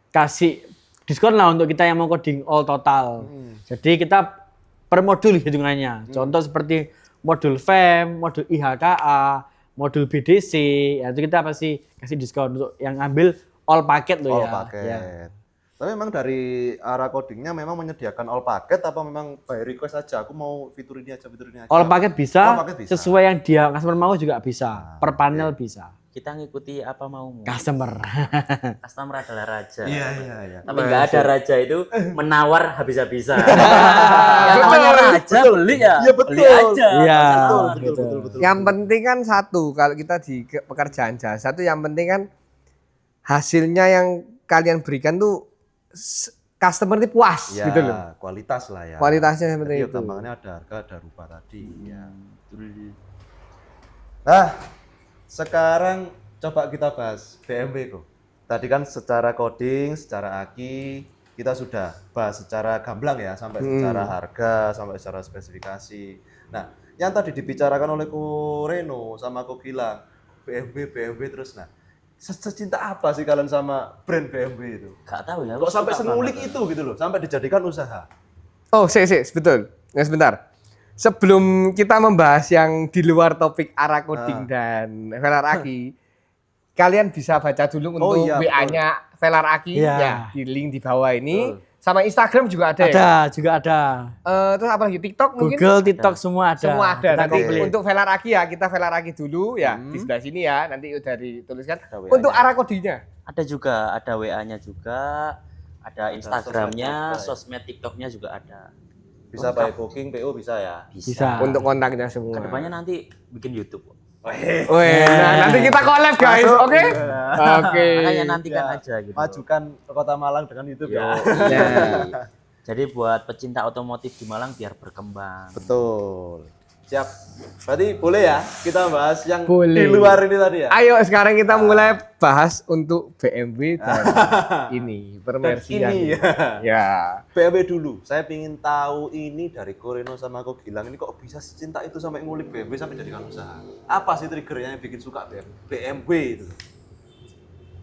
kasih diskon lah untuk kita yang mau coding all total. Jadi kita per modul hitungannya. Contoh seperti modul FEM, modul IHKA, modul BDC, ya itu kita pasti kasih diskon untuk yang ambil all paket loh All ya. paket. Ya. Tapi memang dari arah codingnya memang menyediakan all paket apa memang by request aja? Aku mau fitur ini aja, fitur ini aja. All paket bisa, All paket bisa. sesuai yang dia customer mau juga bisa. Per panel bisa. Kita ngikuti apa maumu. Customer. Customer adalah raja. Iya. Tapi nggak ada raja itu menawar habis-habisan. Yang namanya raja beli ya. Iya, betul. Beli aja. Iya. Betul. Yang penting kan satu, kalau kita di pekerjaan jasa itu yang penting kan hasilnya yang kalian berikan tuh customer ini puas Ya, gitu loh. kualitas lah ya. Kualitasnya seperti Jadi itu. gampangannya ada harga, ada rupa tadi. Ya. Nah, sekarang coba kita bahas BMW kok. Tadi kan secara coding, secara aki kita sudah bahas secara gamblang ya, sampai secara harga, sampai secara spesifikasi. Nah, yang tadi dibicarakan oleh Ko Reno sama Ko Gilang, BMW terus. Nah, secinta apa sih kalian sama brand BMW itu? Gak tahu ya. Kok sampai senulik itu gitu loh, sampai dijadikan usaha. Oh, betul. Ya, sebentar. Sebelum kita membahas yang di luar topik arah coding dan Velar Aki, kalian bisa baca dulu untuk iya, WA-nya Velar Aki Iya. ya di link di bawah ini. Sama Instagram juga ada ya. Ada, juga ada. Terus apa lagi? TikTok mungkin? Google, TikTok semua ada. Semua ada. Kita Nanti komplit. untuk Velar Aki ya, kita Velar Aki dulu ya di sebelah sini ya. Nanti udah dituliskan. Ada WA-nya. Untuk arah codingnya. Ada juga, ada WA-nya juga, ada Instagramnya, sosmed sosmed TikToknya juga ada. Bisa by booking, PO bisa ya. Bisa. Untuk kontaknya semua. Kedepannya nanti bikin YouTube. Weh, nah nanti kita collab guys, Masuk. oke? Oke. Makanya nantikan Ya, aja gitu. Majukan ke Kota Malang dengan YouTube ya. Ya. Jadi buat pecinta otomotif di Malang biar berkembang. Betul. Siap. Berarti boleh ya kita bahas yang Boleh. di luar ini tadi ya? Ayo sekarang kita mulai bahas untuk BMW dan ini permersian. Ini ya. Ya. BMW dulu. Saya ingin tahu ini dari Koreno sama Ko Gilang ini kok bisa secinta itu sampai ngulik BMW sampai jadikan usaha. Apa sih triggernya yang bikin suka BMW itu?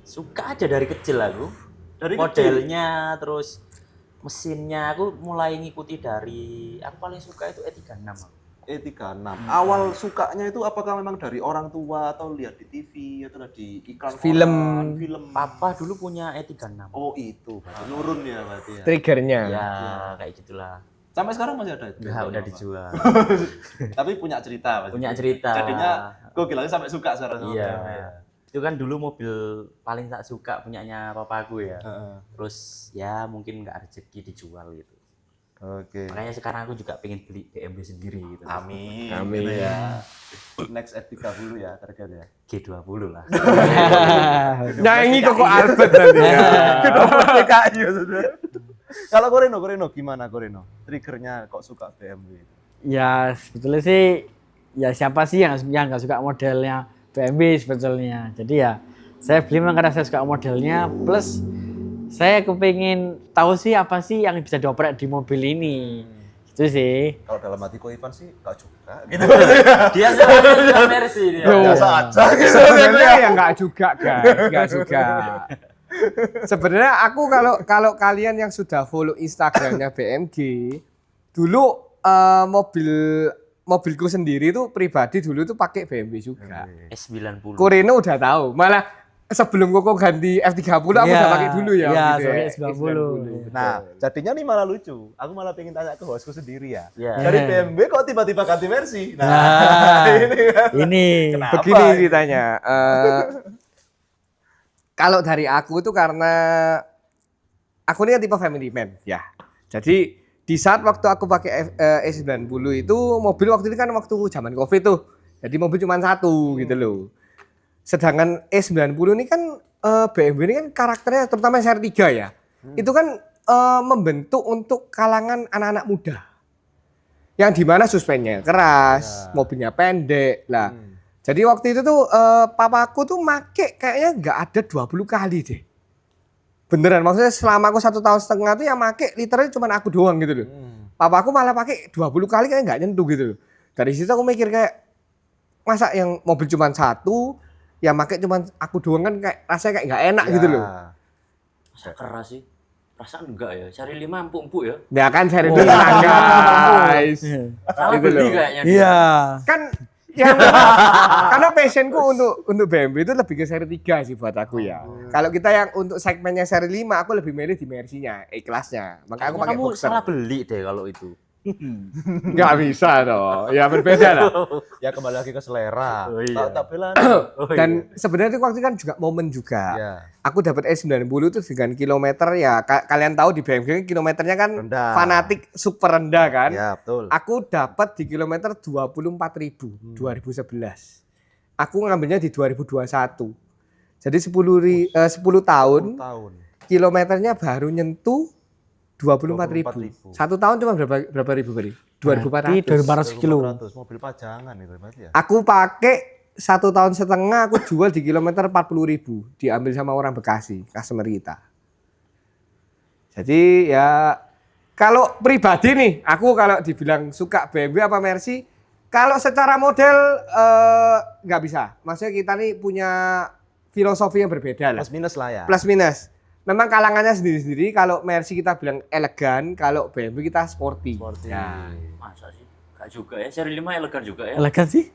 Suka aja dari kecil aku. Dari Modelnya terus mesinnya aku mulai ngikuti dari aku paling suka itu E36. E36. Awal sukanya itu apakah memang dari orang tua atau lihat di TV atau lihat di iklan Film. koran, film? Papa dulu punya E36. Oh itu, berarti nurun ya berarti ya. Triggernya. Ya, kayak gitulah. Sampai sekarang masih ada itu? Ya, udah dijual. Tapi punya cerita pasti. Punya cerita. Jadinya gue bilangnya sampai suka sekarang sama Iya. BMW ya. Itu kan dulu mobil paling tak suka punyanya papaku ya. Heeh. Terus ya mungkin nggak rezeki dijual gitu. Oke. Makanya sekarang aku juga pengen beli BMW sendiri gitu. Amin. Amin. Gitu ya. Next F30 ya target ya. G20 lah. Nyanyi kok Albert nanti. PKI maksudnya. Kalau Koreno gimana Koreno? Triggernya kok suka BMW? Ya sebetulnya sih ya siapa sih yang nggak suka modelnya BMW sebetulnya. Jadi ya saya beli memang karena saya suka modelnya plus saya kepingin tahu sih apa sih yang bisa dioprek di mobil ini. Itu sih. Kalau dalam hati Ko Ivan sih gak juga gitu. Dia suka Mercy dia. Biasa aja gitu. Sebenarnya ya nggak juga guys, nggak juga. Sebenarnya aku kalau kalian yang sudah follow Instagramnya BMG, dulu mobilku sendiri tuh pribadi dulu tuh pakai BMW juga. S90. Koreno udah tahu, malah sebelum Koko ganti F30 aku Iya, udah pakai dulu ya. iya, gitu ya. sampai S90. Nah, jadinya nih malah lucu. Aku malah pengen tanya ke hostku sendiri ya. Iya. Dari BMW kok tiba-tiba ganti Mercy? Nah, ini kan. Ini. Kenapa? Begini ceritanya. Kalau dari aku itu karena aku ini kan tipe family man ya. Jadi di saat waktu aku pakai E90 itu mobil waktu itu kan waktu zaman Covid tuh. Jadi mobil cuma satu gitu loh. Sedangkan E90 ini kan BMW ini kan karakternya terutama seri 3 ya. Itu kan membentuk untuk kalangan anak-anak muda. Yang dimana suspensinya keras, mobilnya pendek. Lah, Jadi waktu itu tuh papaku tuh make kayaknya nggak ada 20 kali deh. Beneran, maksudnya selama aku 1,5 tahun tuh yang make literally cuma aku doang gitu loh. Papaku malah pakai 20 kali kayak nggak nyentuh gitu loh. Dari situ aku mikir kayak, masa yang mobil cuma satu, yang make cuma aku doang kan kayak rasanya kayak nggak enak gitu loh. Masa keras sih? Perasaan enggak ya? Seri 5 empuk-empuk ya? Ya kan seri dulu lah guys. Salah Gitu beli loh. kayaknya. dia. Iya. Kan yang karena passionku untuk BMW itu lebih ke seri 3 sih buat aku ya. Kalau kita yang untuk segmennya seri 5 aku lebih milih di Mercy-nya, E-Class-nya. Maka aku pakai Kamu Boxer. salah beli deh kalau itu. Nggak bisa dong. Ya berbeda lah. Ya kembali lagi ke selera. Oh, iya. Tapi lah. Dan sebenarnya itu waktu itu kan juga momen juga. Ya. Aku dapat E90 itu dengan kilometer ya kalian tahu di BMW kilometernya kan Rendah. fanatik super rendah kan. Ya, betul. Aku dapat di kilometer 24.000 2011. Aku ngambilnya di 2021. Jadi 10 tahun Tahun. kilometernya baru nyentuh 24.000. 1 tahun cuma berapa ribu kali? 2.400. 2.400 kilo. 200 mobil pajangan itu berarti ya. Aku pakai 1,5 tahun aku jual di kilometer 40.000, diambil sama orang Bekasi, customer kita. Jadi ya kalau pribadi nih, aku kalau dibilang suka BMW apa Mercy, kalau secara model nggak bisa. Maksudnya kita nih punya filosofi yang berbeda lah. Plus minus lah ya. Plus minus. Memang kalangannya sendiri-sendiri. Kalau Mercy kita bilang elegan, kalau BMW kita sporty. Sporty. Ya. Masa sih? Gak juga ya. Seri 5 elegan juga ya. Elegan sih.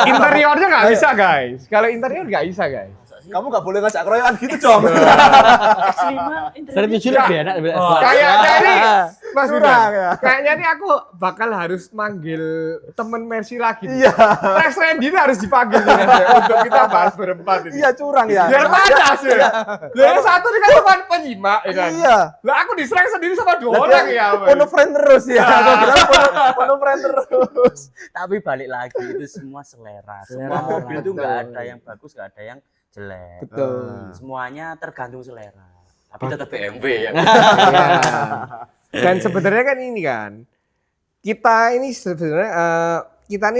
Interiornya nggak bisa guys. Kalau interior nggak bisa guys. Kamu nggak boleh ngajak keroyokan gitu dong. Seri 5 Seri 7 lebih enak daripada S2. Kayaknya nih, Mas Curang Bima, ya. kayaknya nih aku bakal harus manggil temen Mercy lagi. Iya. Rex Randy ini harus dipanggil nih, Mas, ya, untuk kita bahas berempat ini. Iya curang ya. Biar panas ya. Yang satu ini kan cuma penyimak ya kan. Iya. Lah aku diserang sendiri sama 2 orang ya. Mas. Penuh friend terus ya. Aku bilang penuh friend terus. Tapi balik lagi itu semua selera. Semua Selera. mobil itu nggak ada yang bagus, nggak ada yang jelek. Betul. Semuanya tergantung selera. Tapi tetap BMW ya. Iya. Dan sebenarnya kan ini kan, kita ini sebenarnya kita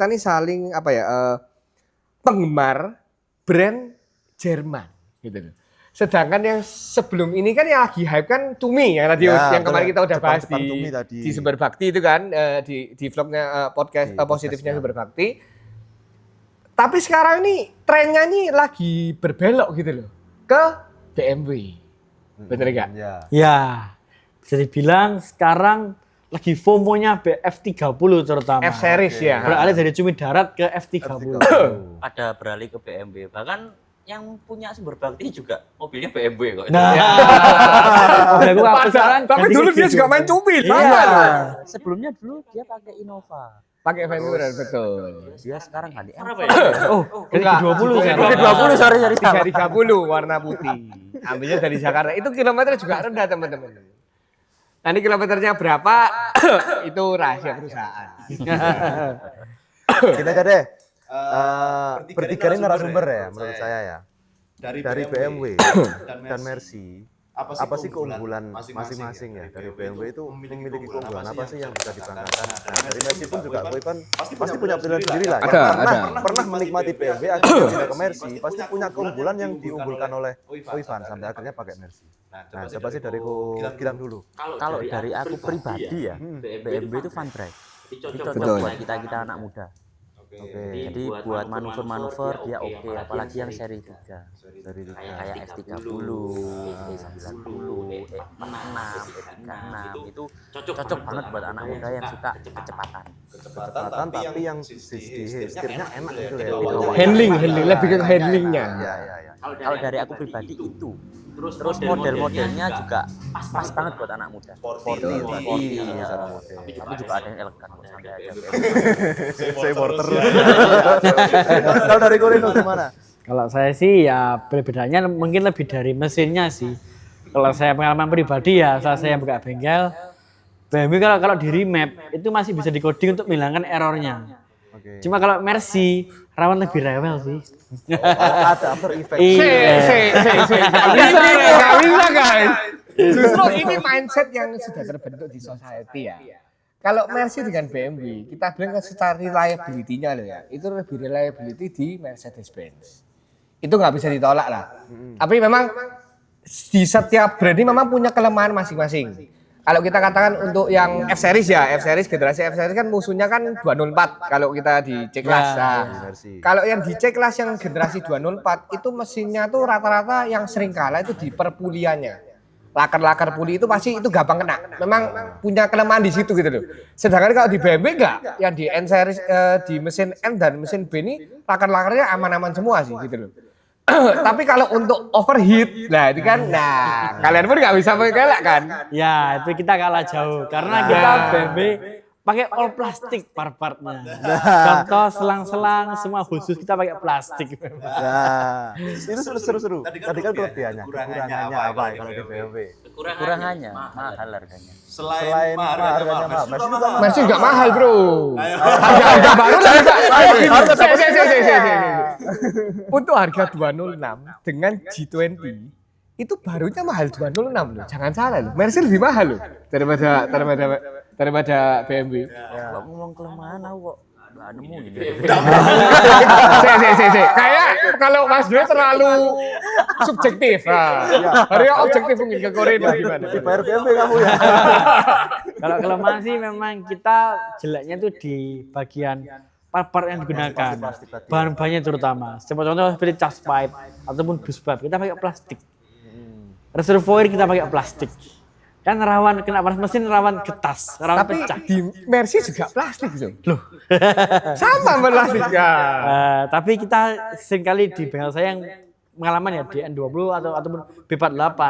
nih saling apa ya, penggemar brand Jerman gitu loh. Sedangkan yang sebelum ini kan yang lagi hype kan Tumi yang tadi Ya, yang kemarin kita udah bahas Jepang Tumi tadi. di Sumber Bakti itu kan, di vlognya podcast Di positifnya podcastnya. Sumber Bakti. Tapi sekarang ini trennya nih lagi berbelok gitu loh ke BMW. Bener nggak? Ya. Ya, bisa dibilang sekarang lagi FOMO-nya F30 terutama. F series ya. Beralih dari cumi darat ke F30. Ada beralih ke BMW. Bahkan yang punya Sumber Bakti juga mobilnya BMW kok. Nah, mobil aku apa sekarang? Tapi ganti dulu ke dia gitu. juga main cumi, Iya. sama loh. Sebelumnya dulu dia pakai Innova. Pakai Venturan betul. Dia sekarang ganti Apa Enva. ya? Oh, dari 20 sekarang. 20 sorry 330 warna putih. Ambilnya dari Jakarta. Itu kilometer juga rendah teman-teman. Nanti kilometernya berapa? Itu rahasia perusahaan. Kita aja deh. Bertiga ini narasumber ya menurut saya ya. Dari BMW dan Mercy. Apa sih keunggulan masing-masing ya dari BMW itu memiliki keunggulan apa sih yang bisa dibanggakan? Nah, dari Mercy pun juga aku kan pasti punya pilihan sendiri lah. Ada, Yang pernah menikmati BMW akhirnya pindah ke Mercy pasti punya keunggulan yang diunggulkan oleh Ivan sampai akhirnya pakai Mercy. Nah, siapa sih dari Gilang dulu? Kalau dari aku pribadi ya, BMW itu fun drive. Jadi cocok Betul. buat kita anak muda. Oke. Jadi buat manuver-manuver dia oke, apalagi yang seri 3. Dari Kayak F30, E90, E6, E36 itu cocok banget buat anak muda yang suka kecepatan. kecepatan tapi yang setirnya enak gitu ya. Handling lebih ke handlingnya. Ya. Kalau dari aku pribadi itu. Terus model-modelnya juga pas banget buat anak muda. Sporty Iya. secara model. Tapi juga ada yang elegan kok santai aja. Saya porter. Kalau dari Korino gimana? Kalau saya sih ya bedanya mungkin lebih dari mesinnya sih. Kalau saya pengalaman pribadi ya saat saya buka bengkel, BMW kalau di remap itu masih bisa dikoding untuk menghilangkan errornya. Oke. Cuma kalau Mercy rawan lebih rewel sih. Ada after effect. Nggak bisa guys. Justru ini mindset yang sudah terbentuk di society ya. Kalau Mercy dengan BMW, kita bilang kan secara reliability-nya loh ya, itu lebih reliability di Mercedes-Benz. Itu nggak bisa ditolak lah. Tapi memang di setiap brand ini memang punya kelemahan masing-masing. Kalau kita katakan untuk yang F-Series ya, F-Series generasi F-Series kan musuhnya kan 204 kalau kita di C-Class. Nah, kalau yang di C-Class yang generasi 204 itu mesinnya tuh rata-rata yang sering kalah itu di perpuliannya. Laker-laker puli itu pasti itu gampang kena. Memang punya kelemahan di situ gitu loh. Sedangkan kalau di BMW enggak, yang di N series di mesin N dan mesin B ini laker-lakernya aman-aman semua sih gitu loh. Tapi kalau untuk overheat, nah itu kan, nah kalian pun nggak bisa mengelak kan? Ya, itu kita kalah jauh karena kita BMW pakai all plastik part-partnya. Contoh selang-selang semua khusus kita pakai plastik. Nah, itu seru-seru. Tadi kan kelebihannya, kekurangannya apa ya kalau di BMW? Kekurangannya mahal harganya. Selain harganya mahal, Mercy juga mahal bro. Harga baru lah juga. Untuk harga 206 dengan G20 itu barunya mahal 206 loh. Jangan salah loh. Mercy lebih mahal loh daripada BMW. Kalau ngomong kelemahan aku kok nggak nemu gitu. Kayak kalau Mas Dwi terlalu subjektif. Harusnya objektif mungkin ke Korea gimana? dibayar BMW kamu ya. Kalau kelemahan sih memang kita jeleknya itu di bagian part-part yang digunakan. Bahan-bahannya terutama. Contoh seperti charge pipe ataupun bus pipe kita pakai plastik. Reservoir kita pakai plastik. Kan rawan kena panas mesin, rawan getas, rawan Tapi pecah. di Mercy juga plastik tuh. Loh. Sama plastiknya. Tapi kita seringkali di bengkel saya yang pengalaman ya di N20 ataupun B48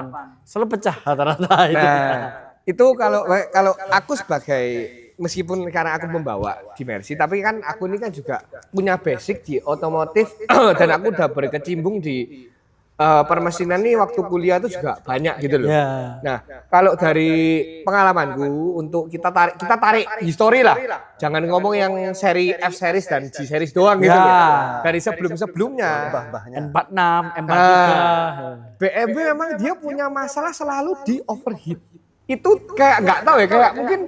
selalu pecah rata-rata itu. Nah, itu kalau aku sebagai meskipun karena aku membawa di Mercy, tapi kan aku ini kan juga punya basic di otomotif dan aku udah berkecimpung di permesinan ini waktu kuliah itu juga banyak gitu loh. Ya. Nah, kalau dari pengalamanku untuk kita tarik histori lah. Jangan ngomong yang seri F series dan G series doang gitu Ya. loh. Dari sebelum-sebelumnya. N46, M43. BMW memang dia punya masalah selalu di overheat. Itu kayak nggak tahu ya, kayak mungkin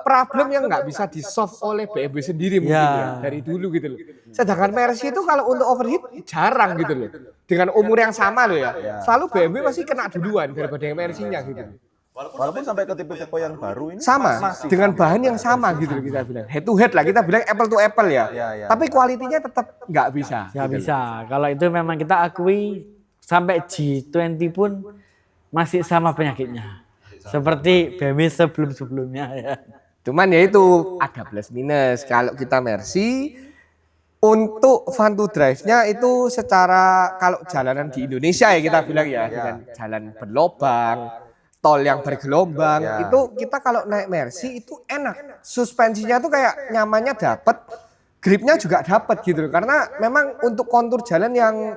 problem yang nggak bisa di solve oleh BMW sendiri mungkin ya dari dulu gitu loh. Sedangkan Mercy itu kalau untuk overheat jarang gitu loh. Dengan umur yang sama loh ya. Selalu BMW pasti kena duluan daripada yang Mercy-nya gitu. Walaupun sampai ke tipe-tipe yang baru ini Sama dengan bahan yang sama gitu loh kita bilang. Head to head lah, kita bilang apple to apple ya. Tapi kualitinya tetap nggak bisa. Ya bisa. Kalau itu memang kita akui sampai G20 pun masih sama penyakitnya. Seperti BMW sebelum-sebelumnya ya. Cuman ya itu ada plus minus. Kalau kita Mercy untuk fun to drive-nya itu secara kalau jalanan di Indonesia ya kita bilang ya dengan jalan berlobang, tol yang bergelombang, itu kita kalau naik Mercy itu enak. Suspensinya tuh kayak nyamannya dapet, gripnya juga dapet gitu loh. Karena memang untuk kontur jalan yang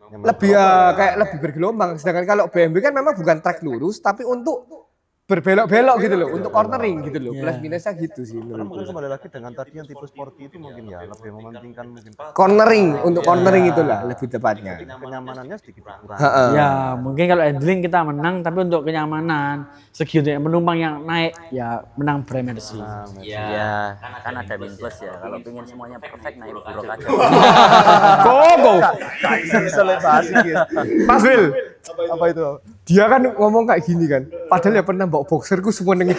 lebih kayak lebih bergelombang. Sedangkan kalau BMW kan memang bukan trek lurus tapi untuk berbelok-belok gitu loh, untuk cornering gitu loh. Plus minusnya gitu sih karena menurutku. mungkin kembali lagi dengan tadi yang tipe sporty itu mungkin ya lebih mementingkan mungkin Cornering, untuk cornering itulah lebih tepatnya. kenyamanannya sedikit kurang. Ya mungkin kalau handling kita menang, tapi untuk kenyamanan segi untuk penumpang yang naik ya menang brand Mercy. Ya, kan ada min plus ya. Kalau pengen semuanya perfect naik buruk aja. Kogo. Selebasi gitu. Mas Wil, Apa itu? dia kan ngomong kayak gini kan. Padahal ya pernah bawa boxerku semua nengi.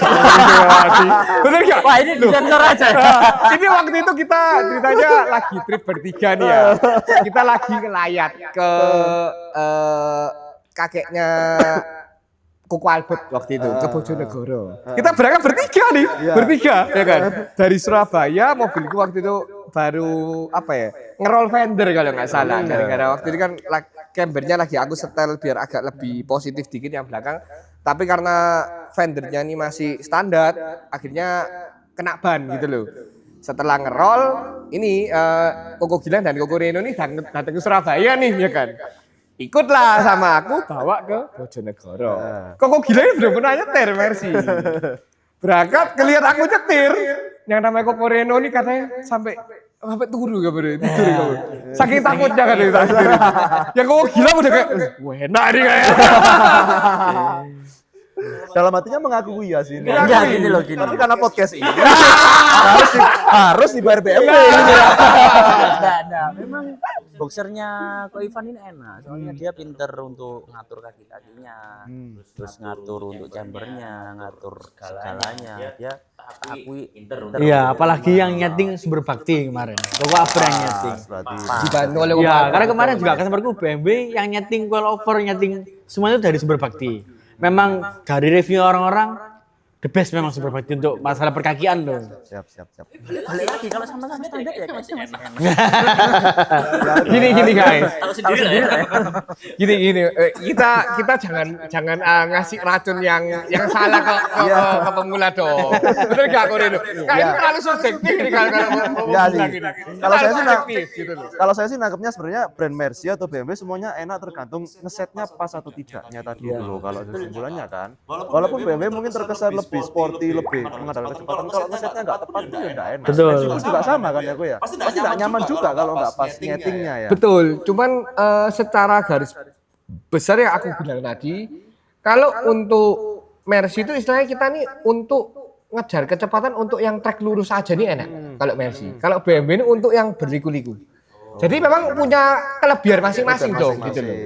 Bener gak? Wah ini disensor aja. Ini waktu itu kita ceritanya lagi trip bertiga nih ya. Kita lagi ngelayat ke kakeknya Koko Albert waktu itu ke Bojonegoro. Kita berangkat bertiga nih, bertiga ya kan. Dari Surabaya mobilku waktu itu baru apa ya, ngerol fender kalau nggak salah. Gara-gara waktu itu kan cambernya lagi aku setel biar agak lebih positif dikit yang belakang. Tapi karena fendernya ini masih standar, akhirnya kena ban gitu loh. Setelah ngerol, ini Koko Gilang dan Koko Reno nih datang ke Surabaya nih ya kan. Ikutlah sama aku bawa ke Bojonegoro. Koko Gilang ini belum pernah nyetir Mercy. Berangkat kelihat aku nyetir. Yang namanya Koko Reno nih katanya sampai turu kabar tidur kabar. Saking takutnya kan itu. Yang Koko Gilang udah kayak, wah enak nih kayak. dalam hatinya mengakui ya sih. Enggak, gini loh, gini. Tapi karena podcast ini harus dibayar BMW. Enggak. Memang boxernya Ko Ivan ini enak. Soalnya dia pinter untuk ngatur kaki-kakinya. Terus ngatur untuk chambernya, ngatur segalanya. Dia akui pinter. Iya, apalagi yang nyeting sumber bakti kemarin. Koko Abra yang nyeting. Berarti Dibantu oleh Iya, Om karena kemarin juga customerku BMW yang nyeting coilover, nyeting semua itu dari sumber bakti. Memang dari review orang-orang the best memang sumber bakti untuk masalah perkakian loh. siap. Balik lagi kalau sama-sama standar ya kayaknya masih enak. Gini guys. Tahu sendiri lah ya. Gini kita jangan ngasih racun yang salah ke pemula dong. Betul gak Koreno? Kayak itu terlalu subjektif ini kalau Enggak sih. gini. Kalau saya sih Subjektif, gitu loh. Kalau saya sih nangkepnya sebenarnya brand Mercy atau BMW semuanya enak tergantung ngesetnya pas atau tidaknya tadi dulu. Kalau kesimpulannya kan, walaupun BMW mungkin terkesan lebih sporty, lebih mengandalkan kecepatan, kalau ngesetnya nggak tepat itu ya nggak enak. Betul. Mercedes juga sama kan ya, ya. Pasti nggak nyaman juga kalau nggak pas nyetingnya ya. Betul, cuman secara garis besar yang aku bilang tadi, kalau untuk Mercy itu istilahnya kita nih untuk ngejar kecepatan untuk yang trek lurus aja nih enak kalau Mercy. Kalau BMW ini untuk yang berliku-liku. Jadi memang punya kelebihan masing-masing dong gitu loh.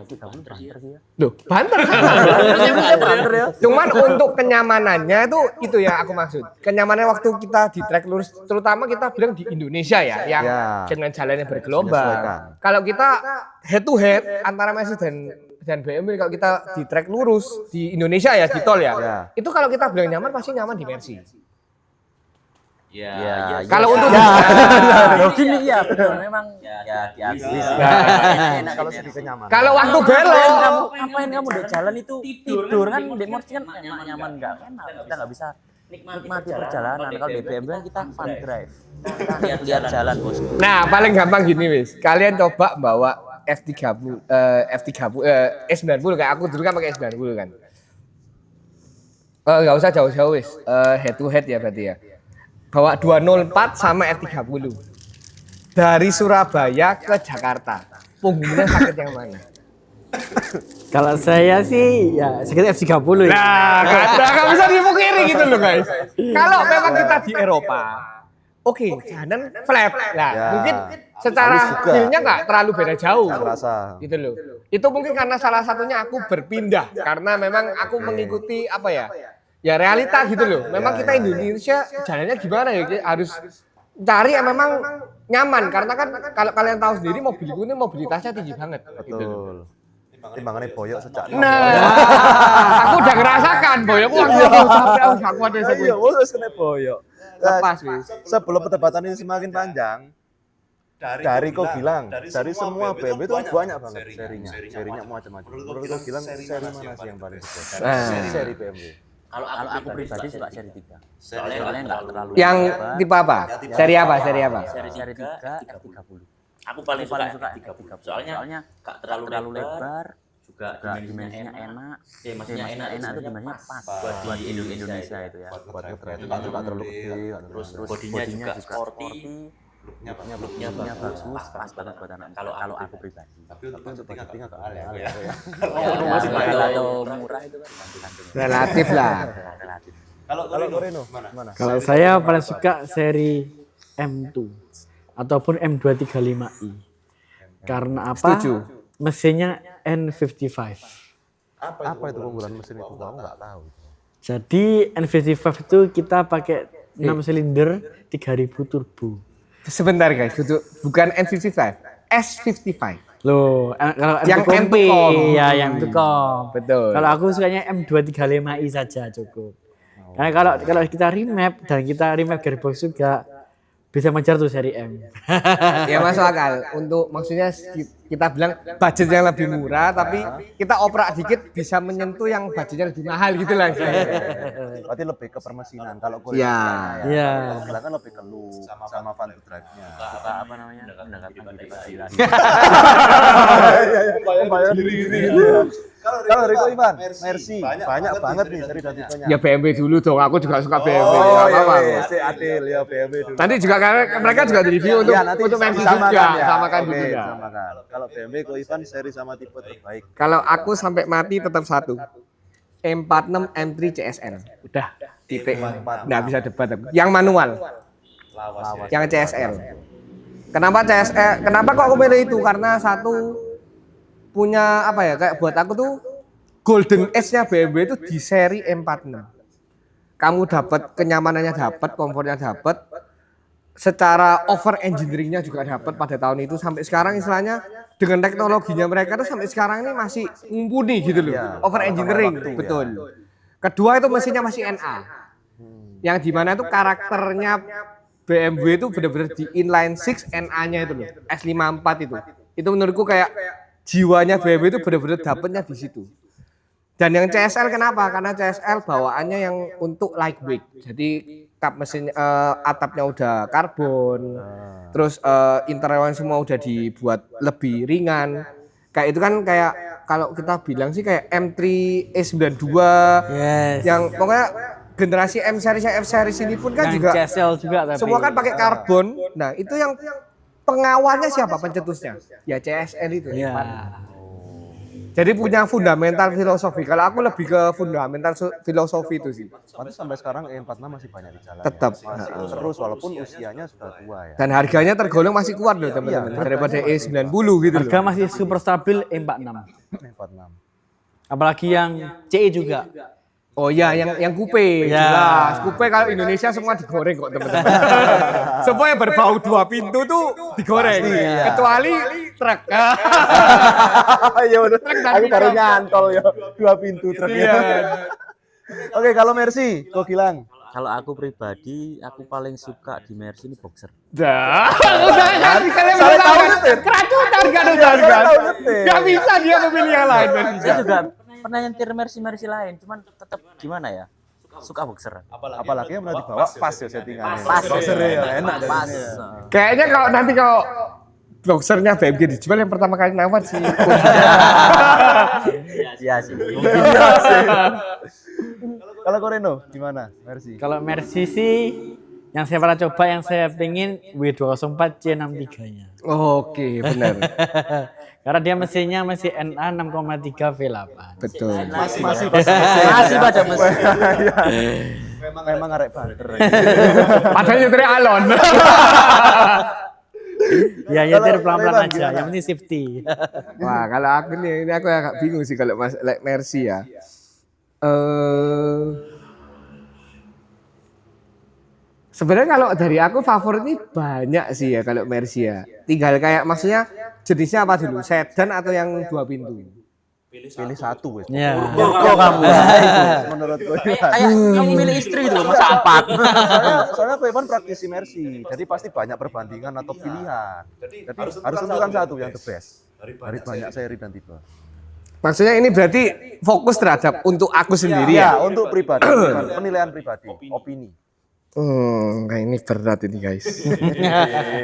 Kamu banter sih ya. Loh, banter sama. Cuman untuk kenyamanannya itu ya aku maksud. Kenyamanan waktu kita di trek lurus, terutama kita bilang di Indonesia ya, yang dengan jalannya bergelombang. Menyesuaikan. Kalau kita head to head antara Mercy dan BMW, kalau kita di trek lurus di Indonesia ya, di tol ya. Itu kalau kita bilang nyaman pasti nyaman di Mercy. Ya. Kalau untuk Gini ya betul memang ya diakui sih. Enak kalau segi kenyamanan. kalau waktu Ngapain belok ngapain kamu di jalan itu tidur kan di Mercy kan nyaman enggak enak. Kita enggak bisa nikmati perjalanan. Kalau di BMW kan kita fun drive. Lihat jalan bos. Nah, paling gampang gini wis. Kalian coba bawa F30 S90 kayak aku dulu kan pakai S90 kan. Enggak usah jauh-jauh wis. Head to head ya berarti ya. Bawa 204 sama F30. Dari Surabaya ke Jakarta. Punggungnya sakit yang mana? Kalau saya sih ya sekitar F30 ya. Nah, nggak bisa dipungkiri gitu loh guys. Kalau memang kita di Eropa, oke, jalan flat. Nah, mungkin secara feel-nya nggak terlalu beda jauh. Terasa. Gitu loh. Itu mungkin karena salah satunya aku berpindah karena memang aku mengikuti apa ya? Ya realita gitu loh. Memang kita Indonesia jalannya gimana ya? Harus cari yang memang nyaman karena kan kalau kalian tahu sendiri mobilku ini mobilitasnya tinggi banget. Gitu loh. Betul. Timbangannya boyok sejak. Nah, aku udah ngerasakan boyok. Wah, aku kuat deh. Iya, wes kena boyok. Lepas wis. Sebelum perdebatan ini semakin panjang, dari kau bilang, dari semua BMW itu banyak banget serinya macam-macam. Menurut kau bilang seri mana sih yang paling sukses? Seri BMW. Kalau aku pribadi suka seri 3. Soalnya enggak terlalu Yang tipe apa? Seri apa? Seri 3 F30. Aku paling suka F30. soalnya gak terlalu lebar, juga dimensinya enak. maksudnya enak itu dimensinya pas buat di Indonesia itu ya. Buat ngetrend, nggak terlalu gede, terus bodinya juga sporty, looknya bagus, pas banget buat anak. Kalau aku pribadi. Tapi untuk budgeting agak aneh ya. Masih mahal atau murah itu kan gantung. Relatif lah. Relatif. Kalau Reno, mana? Kalau saya paling suka seri M2 ataupun M235i. Karena apa? Setuju. Mesinnya N55. Apa itu keunggulan mesin itu? Aku nggak tahu. Jadi N55 itu kita pakai 6 silinder 3000 turbo. Sebentar guys, bukan N55, S55. Loh, kalau Yang M2 M2com. ya yang M2com. Betul. Kalau aku sukanya M235i saja cukup. Karena kalau kita remap dan kita remap gearbox juga bisa mengejar tuh seri M. Ya masuk akal. Untuk maksudnya kita bilang budget yang lebih murah, tapi kita oprak dikit bisa menyentuh yang budgetnya lebih mahal gitu lah. Berarti lebih ke permesinan. Kalau gue Iya. Iya. kalau bilang kan lebih ke look sama fun to drive-nya. Apa namanya? Pendekatan keadilan. Bayar diri gitu. Kalau Riko Ivan, Mercy, banyak banget nih seri dan tipenya. Ya BMW dulu dong, aku juga suka BMW. Oh Nggak iya, apa-apa. iya, si Adil ya BMW dulu. Nanti juga karena mereka juga di review untuk Iya, nanti Mercy samakan juga, ya. samakan Oke, juga. samakan. Kalau BMW Ko Ivan seri sama tipe terbaik. Kalau aku sampai mati tetap satu. M46 M3 CSL. Udah titik. M46. Nggak bisa debat aku. Yang manual, Lawas. yang CSL. Kenapa CSL? Kenapa kok aku milih itu? Karena satu punya apa ya? Kayak buat aku tuh golden age-nya BMW itu di seri M46. Kamu dapat kenyamanannya, dapat komfornya, dapat secara over engineeringnya juga dapat pada tahun itu sampai sekarang istilahnya dengan teknologinya mereka tuh sampai sekarang ini masih mumpuni gitu loh. Iya, Over engineering, waktu, ya. betul. Kedua itu mesinnya masih NA. Yang dimana tuh karakternya BMW itu benar-benar di inline 6 NA-nya itu loh, S54 itu. Itu menurutku kayak jiwanya BMW itu benar-benar dapetnya di situ. Dan yang CSL kenapa? Karena CSL bawaannya yang untuk lightweight. Jadi kap mesin atapnya udah karbon. Terus interiornya semua udah dibuat lebih ringan. Kayak itu kan kayak kalau kita bilang sih kayak M3 E92 Yes. yang pokoknya generasi M series yang F series ini pun kan Yang juga CSL juga tapi. semua kan pakai karbon. Nah, itu yang pengawalnya siapa pencetusnya? Ya CSL itu. Iya. Jadi punya fundamental filosofi. Kalau aku lebih ke fundamental filosofi itu sih. Pantes sampai sekarang E46 masih banyak di jalan. Tetap. Masih terus walaupun usianya sudah tua ya. Dan harganya tergolong masih kuat loh teman-teman. Daripada E90 gitu loh. Harga masih super stabil E46. E46. Apalagi yang CE juga. Oh iya, yang coupe, Ya. jelas. Coupe kalau Indonesia semua digoreng kok teman-teman. Semua yang berbau 2 pintu tuh digoreng. Kecuali truk. Iya benar. dan Aku baru pickup. nyantol ya 2 pintu truknya. Oke, kalau Mercy, kok Gilang? Kalau aku pribadi, aku paling suka di Mercy ini boxer. Dah, udah kan kalian Saya bilang tahu kan? nyetir. Keracunan kan udah Saya kan? tahu nyetir. Gak bisa dia memilih yang lain. Saya juga pernah nyetir Mercy lain, cuman tetap gimana ya? Suka boxer. Apalagi yang pernah dibawa pas ya settingannya. Pas. Boxer ya, enak Pas. Kayaknya kalau nanti kalau boxernya BMG dijual yang pertama kali nawar sih. Iya sih. Kalau Koreno gimana? Mercy. Kalau Mercy sih yang saya pernah coba yang saya pengen W204 C63-nya. Oke, benar. Karena dia mesinnya masih NA 6,3 V8. Betul. Masih pada mesin. Memang arek banter. Padahal nyetirnya alon. Ya nyetir pelan-pelan Kalau aja, gimana? yang penting safety. Wah, kalau aku nih, ini aku agak bingung sih kalau Mas like Mercy ya. Sebenarnya kalau dari aku favorit ini banyak sih ya kalau Mercy ya. Tinggal kayak maksudnya jenisnya apa dulu? Sedan atau yang 2 pintu? Pilih satu wes. Ya. Kok kamu? Menurutku. Kayak kamu milih istri gitu, masa 4. Soalnya aku Evan praktisi Mercy, jadi pasti banyak perbandingan atau pilihan. Jadi harus tentukan satu yang the best dari banyak seri dan tipe. Maksudnya ini berarti fokus terhadap untuk aku sendiri Ya, ya? untuk pribadi, bukan penilaian pribadi, opini. Nah ini berat ini guys.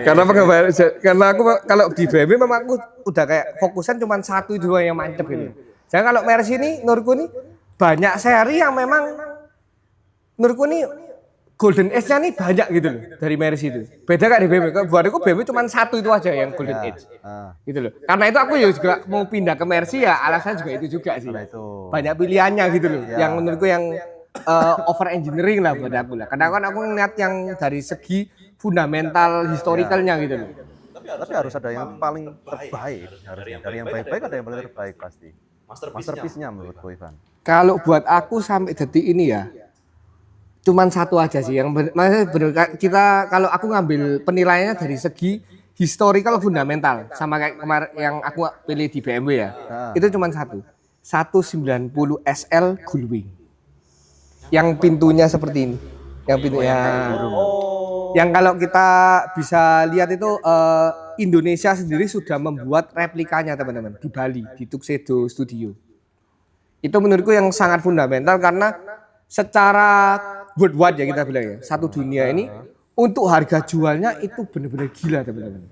Karena aku kalau di BMW memang aku udah kayak fokusan cuma satu dua yang mantep ini. Jadi kalau Mercy ini menurutku nih banyak seri yang memang menurutku nih Golden Age-nya nih banyak gitu loh dari Mercy itu. Beda kayak di BMW. Buat aku BMW cuma satu itu aja yang Golden Age. Gitu loh. Karena itu aku juga mau pindah ke Mercy ya alasannya juga itu juga sih. Nah itu. Banyak pilihannya gitu loh. Yang menurutku yang over engineering lah buat aku lah. Kadang kan aku ngeliat yang dari segi fundamental historicalnya gitu loh. Tapi harus ada yang paling terbaik. Harusnya dari yang baik-baik ada yang paling terbaik pasti. Masterpiece-nya menurutku Ivan. Kalau buat aku sampai detik ini ya, cuman satu aja sih yang maksudnya bener kita kalau aku ngambil penilaiannya dari segi historical fundamental sama kayak kemarin yang aku pilih di BMW ya. Itu cuman satu. 190 SL Gullwing. Yang pintunya seperti ini. Yang pintunya. Yang kalau kita bisa lihat itu Indonesia sendiri sudah membuat replikanya teman-teman di Bali di Tuxedo Studio. Itu menurutku yang sangat fundamental karena secara worldwide ya kita bilang ya satu dunia ini untuk harga jualnya itu benar-benar gila teman-teman.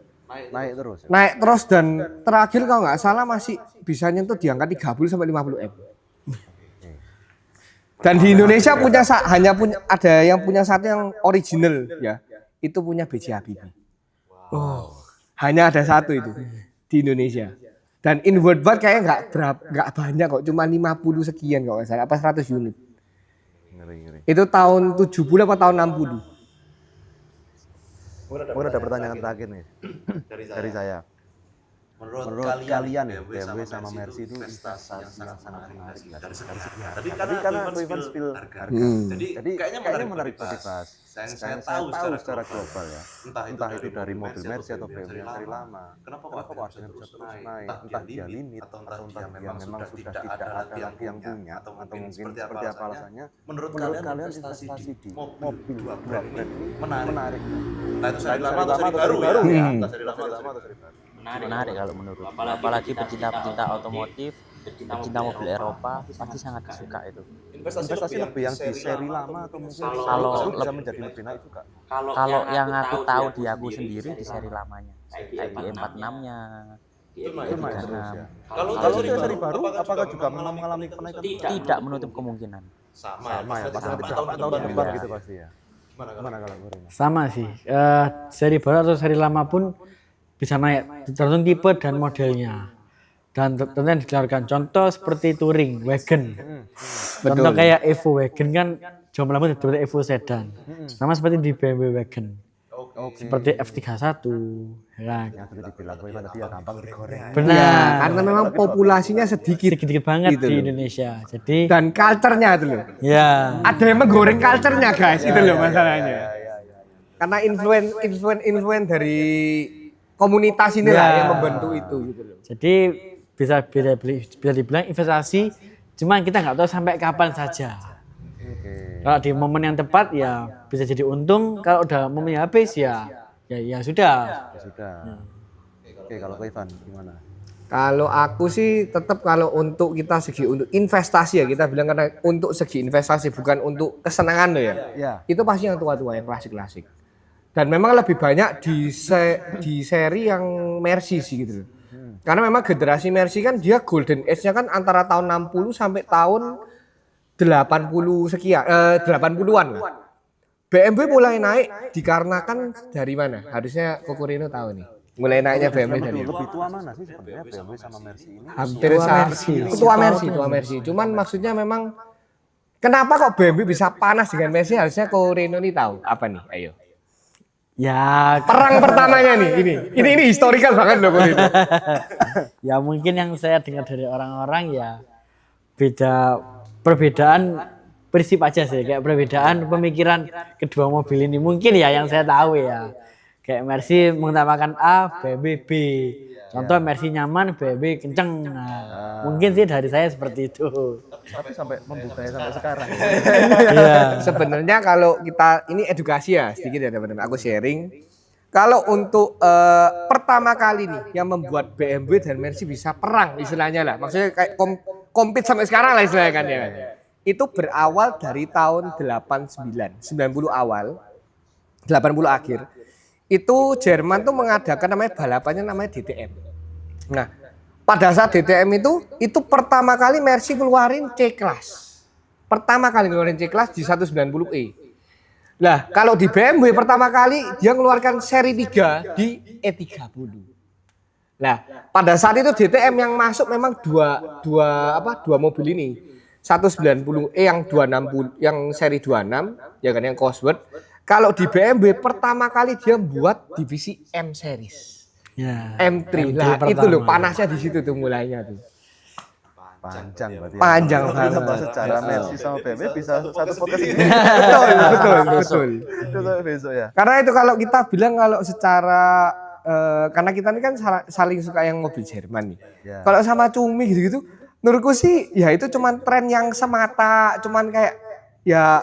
Naik terus. Naik terus dan terakhir kalau nggak salah masih bisa nyentuh di angka 30 sampai 50 M. Dan di Indonesia hanya punya ada yang punya satu yang original ya. Itu punya BJ Habibie. Oh, hanya ada satu itu di Indonesia. Dan inward bound kayaknya nggak banyak kok, cuma 50 sekian kok nggak salah, apa 100 unit. Ngeri. Itu tahun 70 apa tahun 60? Mungkin ada pertanyaan terakhir nih dari saya. Menurut kalian BMW sama Mercy itu investasi yang sangat menarik dari segi harga. Tadi karena Ivan spill harga. Jadi kayaknya menarik untuk dibahas. Saya tahu secara global ya. Entah itu dari mobil Mercy atau BMW yang dari lama. Kenapa kok harganya bisa terus naik? Entah dia limit atau entah dia memang sudah tidak ada lagi yang punya atau mungkin seperti apa alasannya. Menurut kalian investasi di mobil dua brand ini menarik. Nah itu seri lama atau seri baru ya? Seri lama atau seri baru? Menarik kalau menurut, apalagi pecinta otomotif, pecinta mobil Eropa pasti sangat suka itu. Investasi lebih yang di seri lama atau mungkin Kalau bisa menjadi lebih naik juga. Kalau yang aku tahu di aku sendiri di seri lamanya, kayak di 46-nya, Itu naik terus 36. ya. Kalau itu seri baru, apakah juga mengalami kenaikan? Tidak menutup kemungkinan. Sama ya, pasti tahun depan gitu pasti ya. Gimana kalau gue? Sama sih. Seri baru atau seri lama pun bisa naik, tergantung tipe dan modelnya. Dan tentunya dikeluarkan contoh seperti touring wagon. Contoh kayak Evo wagon kan jumlahnya seperti Evo sedan. Sama seperti di BMW wagon. Seperti F31. Ya, Yang tadi dibilang gue tadi ya gampang digoreng. benar. Ya, karena memang populasinya sedikit. Sedikit banget Gitu di loh. Indonesia. Jadi Dan culture-nya itu loh. ya, Ada yang menggoreng culture-nya guys, itu loh masalahnya. Karena influence dari komunitas ini lah yang membentuk itu gitu loh. jadi bisa dibilang investasi, cuma kita nggak tahu sampai kapan saja. Kalau di momen yang tepat ya bisa jadi untung, kalau udah momennya habis ya sudah. Ya sudah. Oke, kalau ke Ivan gimana? Kalau aku sih tetap kalau untuk kita segi untuk investasi ya kita bilang karena untuk segi investasi bukan untuk kesenangan loh ya. Ya. Itu pasti yang tua-tua yang klasik-klasik. Dan memang lebih banyak di seri yang Mercy sih gitu loh. Karena memang generasi Mercy kan dia golden age-nya kan antara tahun 60 sampai tahun 80 sekian 80-an lah. BMW mulai naik dikarenakan dari mana? Harusnya Kokorino tahu nih. Mulai naiknya BMW dari Lebih tua mana sih sebenarnya BMW sama Mercy ini? hampir tua Mercy. Cuman maksudnya memang kenapa kok BMW bisa panas dengan Mercy? Harusnya Kokorino nih tahu apa nih? Ayo. Ya, Perang pertamanya nih ini historical banget loh Kokorino. ya mungkin yang saya dengar dari orang-orang ya perbedaan prinsip aja sih, kayak perbedaan pemikiran kedua mobil ini mungkin ya yang saya tahu ya. Kayak Mercy mengutamakan A, BMW B. Contoh Mercy nyaman, BMW kenceng. Nah, mungkin sih dari saya seperti itu. Tapi sampai membudaya sampai sekarang. Iya. Sebenarnya kalau kita ini edukasi ya sedikit ya teman-teman. Aku sharing. Kalau untuk pertama kali nih yang membuat BMW dan Mercy bisa perang istilahnya lah. Maksudnya kayak compete sampai sekarang lah istilahnya kan ya. Itu berawal dari tahun 89, 90 awal, 80 akhir. Itu Jerman tuh mengadakan namanya balapannya namanya DTM. Nah, pada saat DTM itu pertama kali Mercy keluarin C-Class. Pertama kali ngeluarin C-Class di 190e. Nah, kalau di BMW pertama kali dia mengeluarkan seri 3 di E30. Nah, pada saat itu DTM yang masuk memang dua mobil ini. 190e yang 260 yang seri 26 ya kan yang Cosworth. Kalau di BMW pertama kali dia buat divisi M series. Ya. M3 lah pertama. itu loh panasnya di situ tuh mulainya tuh. Panjang berarti. Panjang Kalau banget. bahas secara Mercy sama BMW bisa satu podcast ini. betul. Itu sampai besok ya. Karena itu kalau kita bilang kalau secara karena kita ini kan saling suka yang mobil Jerman nih. Ya. Kalau sama Cumi gitu-gitu, menurutku sih ya itu cuman tren yang semata, cuman kayak ya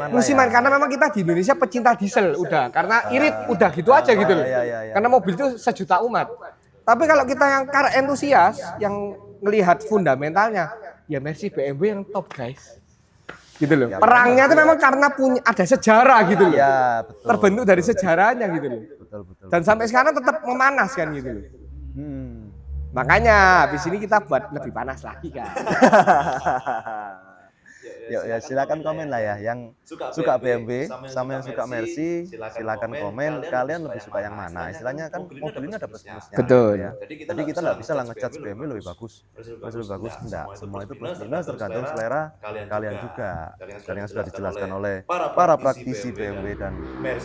musiman karena memang kita di Indonesia pecinta diesel udah karena irit udah gitu aja gitu loh. Iya. Karena mobil itu sejuta umat. Tapi kalau kita yang car entusias yang melihat fundamentalnya ya Mercy BMW yang top guys. Gitu loh. Perangnya itu memang karena punya ada sejarah gitu loh. Iya, betul. Terbentuk dari sejarahnya gitu loh. Betul. Dan sampai sekarang tetap memanas kan gitu loh. Makanya habis ini kita buat lebih panas lagi kan. ya silakan komen lah ya. Yang suka BMW sama yang suka Mercy, silakan komen. Kalian lebih suka yang mana? Istilahnya kan mobil ini ada plus minusnya. Betul. Ya. Jadi kita nggak bisa lah ngejudge BMW lebih bagus, Mercy lebih bagus. Enggak. Semua itu plus minus tergantung selera kalian juga. Dan yang sudah dijelaskan oleh para praktisi BMW dan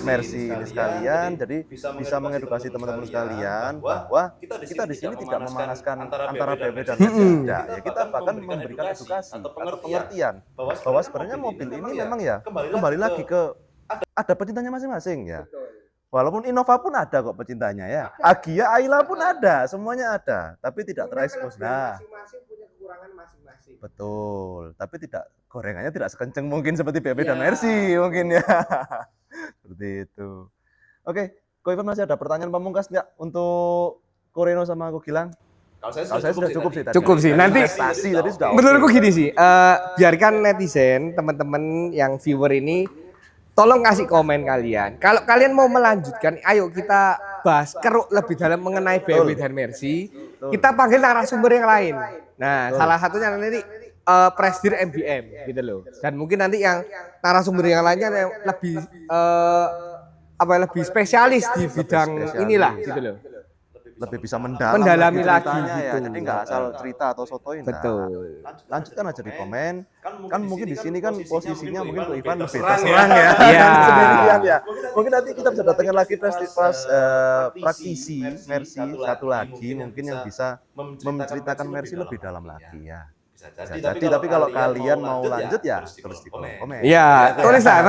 Mercy ini sekalian. Jadi bisa mengedukasi teman-teman sekalian bahwa kita di sini tidak memanaskan antara BMW dan Mercy. Ya, kita bahkan memberikan edukasi atau pengertian bahwa sebenarnya mobil ini memang ya kembali lagi ke ada pecintanya masing-masing ya. Walaupun Innova pun ada kok pecintanya ya. Agya, Ayla pun ada, semuanya ada, tapi tidak terekspos. Nah, Masing-masing punya kekurangan masing-masing. betul, tapi tidak gorengannya tidak sekenceng mungkin seperti BMW dan Mercy mungkin ya. Seperti itu. Oke, Ko Ivan masih ada pertanyaan pamungkas nggak untuk Ko Reno sama Ko Gilang? Kalau saya sudah cukup sih tadi. Cukup sih. Nanti prestasi tadi sudah. menurutku gini sih, biarkan netizen, teman-teman yang viewer ini tolong kasih komen kalian. Kalau kalian mau melanjutkan, ayo kita bahas keruk lebih dalam mengenai BMW dan Mercy. Kita panggil narasumber yang lain. Nah, salah satunya nanti Presidir MBM gitu loh. Dan mungkin nanti yang narasumber yang lainnya yang lebih lebih spesialis di bidang inilah gitu loh. Lebih bisa mendalami Mendalami lagi ceritanya ya. gitu. Jadi nggak asal cerita atau sotoin. Betul. Lanjutkan aja di komen. Kan mungkin di sini kan posisinya mungkin Ko Ivan lebih terserang ya. Iya. Sendirian ya. Mungkin nanti kita bisa datangkan lagi praktisi Mercy satu lagi mungkin yang bisa menceritakan Mercy lebih dalam lagi ya. Bisa jadi, tapi kalau kalian mau lanjut ya terus di kolom komen. Iya, tulis lah.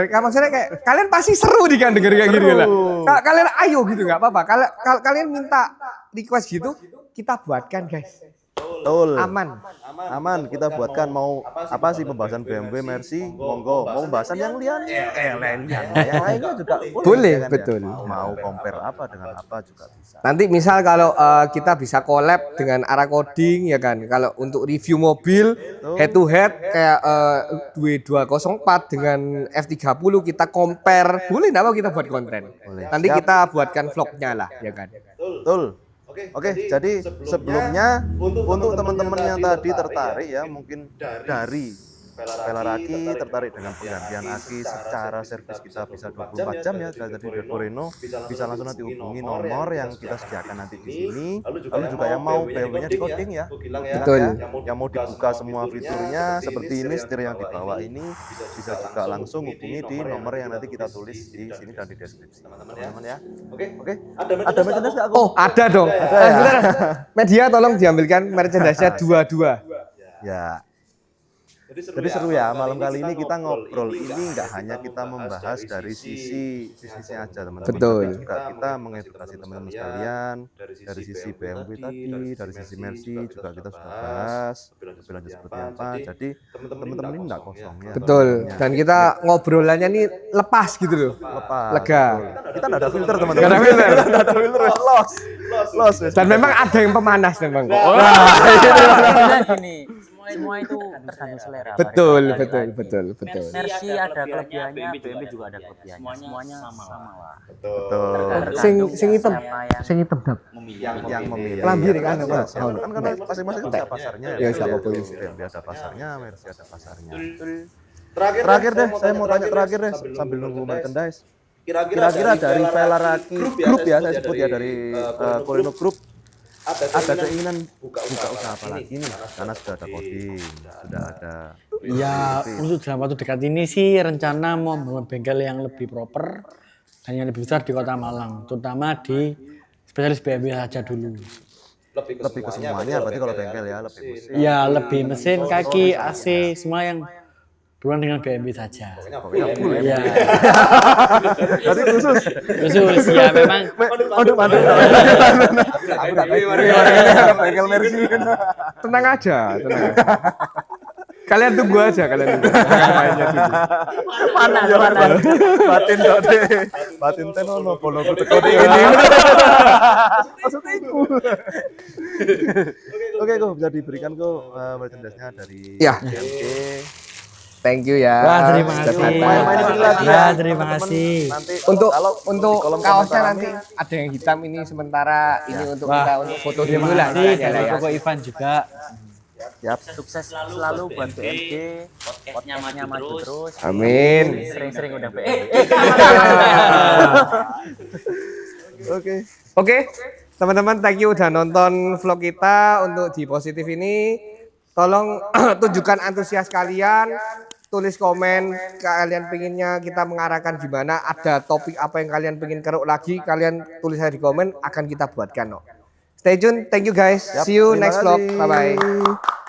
Maksudnya kayak kalian pasti seru nih kan denger kayak gitu lah. Kalian ayo gitu nggak apa-apa. Kalau kalian minta request gitu, kita buatkan guys. Betul. Aman. Kita buatkan mau apa sih pembahasan BMW Mercy, monggo. Mau pembahasan yang lainnya juga Boleh, ya kan, betul. ya. Mau compare apa dengan apa juga bisa. Nanti misal kalau kita bisa collab dengan Ara Coding ya kan. Kalau untuk review mobil head to head kayak W204 dengan F30 kita compare. Boleh enggak kita buat konten? Boleh. Nanti Siap. kita buatkan vlognya lah ya kan. Betul. Oke, jadi sebelumnya untuk teman-teman yang tadi tertarik ya mungkin dari Velaraki tertarik dengan penggantian aki secara servis kita bisa 24 jam ya dari Ko Reno bisa langsung nanti hubungi nomor yang kita sediakan nanti di sini. Lalu juga yang mau BMW-nya di coding ya. Betul. Yang mau dibuka semua fiturnya seperti ini setir yang di bawah ini bisa juga langsung hubungi di nomor yang nanti kita tulis di sini dan di deskripsi. Teman-teman ya. Oke. Ada merchandise nggak? Oh, ada dong. Sebentar. Media tolong diambilkan merchandise-nya dua-dua. Ya. Jadi seru ya, malam kali ini kita ngobrol ini nggak hanya kita membahas dari sisi bisnisnya aja teman-teman. Betul. Tapi juga kita mengedukasi teman-teman sekalian dari sisi BMW tadi, dari sisi Mercy juga kita sudah bahas lebih lanjut seperti apa. Jadi teman-teman ini nggak kosong ya. Betul. Dan kita ngobrolannya nih lepas gitu loh. Lepas. Lega. Kita nggak ada filter teman-teman. Nggak ada filter. Nggak ada filter. Lost. Dan memang ada yang pemanas memang kok. Karena gini, semua itu tergantung selera. Betul. Mercy ada kelebihannya, BMW juga ada kelebihannya. Semuanya sama lah. Betul. Sing hitam. Sing hitam dap. Yang memilih. Lambir kan, Ya, Mas. kan karena masing-masing ada pasarnya Ya, siapa pun. BMW ada pasarnya, Mercy ada pasarnya. Terakhir deh, saya mau tanya terakhir deh sambil nunggu merchandise. Kira-kira dari Velaraki Group ya, saya sebut ya dari Ko Reno Group ada keinginan buka usaha apa lagi nih? Karena sudah ada coding, sudah ada. Ya, untuk dalam waktu dekat ini sih rencana mau membangun bengkel yang lebih proper dan yang lebih besar di Kota Malang, terutama di spesialis BMW saja dulu. Lebih ke semuanya, berarti kalau bengkel ya lebih mesin. Ya, lebih mesin, kaki, AC, semua yang berhubungan dengan BMW saja. Pokoknya full ya. Ya, Berarti khusus. khusus ya memang. Aduh, mantap. Aku nggak tahu. Bengkel Mercy. Tenang aja. Kalian tunggu aja, mainnya dulu. Panas. Batin dode. Batin tenono polo teko ini. Maksudnya itu. Oke, kok bisa diberikan kok merchandise-nya dari Ya. BMG. Thank you ya. Wah, terima Sudah kasih. datang. Main-main di sini lagi Ya, terima kasih. Nanti Untuk kalau di kolom kaosnya komentar nanti ada yang hitam ini sementara ini untuk Wah, kita untuk foto terima dulu lah. kasih Ya, dari ya. Koko Ivan juga. Siap. Sukses selalu buat BMG. Podcastnya maju terus. Amin. Sering-sering udah BMG. Oke. Oke, teman-teman, thank you udah nonton vlog kita untuk di Positif ini. Tolong tunjukkan antusias kalian, tulis komen kalian pengennya kita mengarahkan gimana, ada topik apa yang kalian pengen keruk lagi, kalian tulis aja di komen, akan kita buatkan. Stay tune, thank you guys, Siap, see you terima next vlog, kasih. bye bye.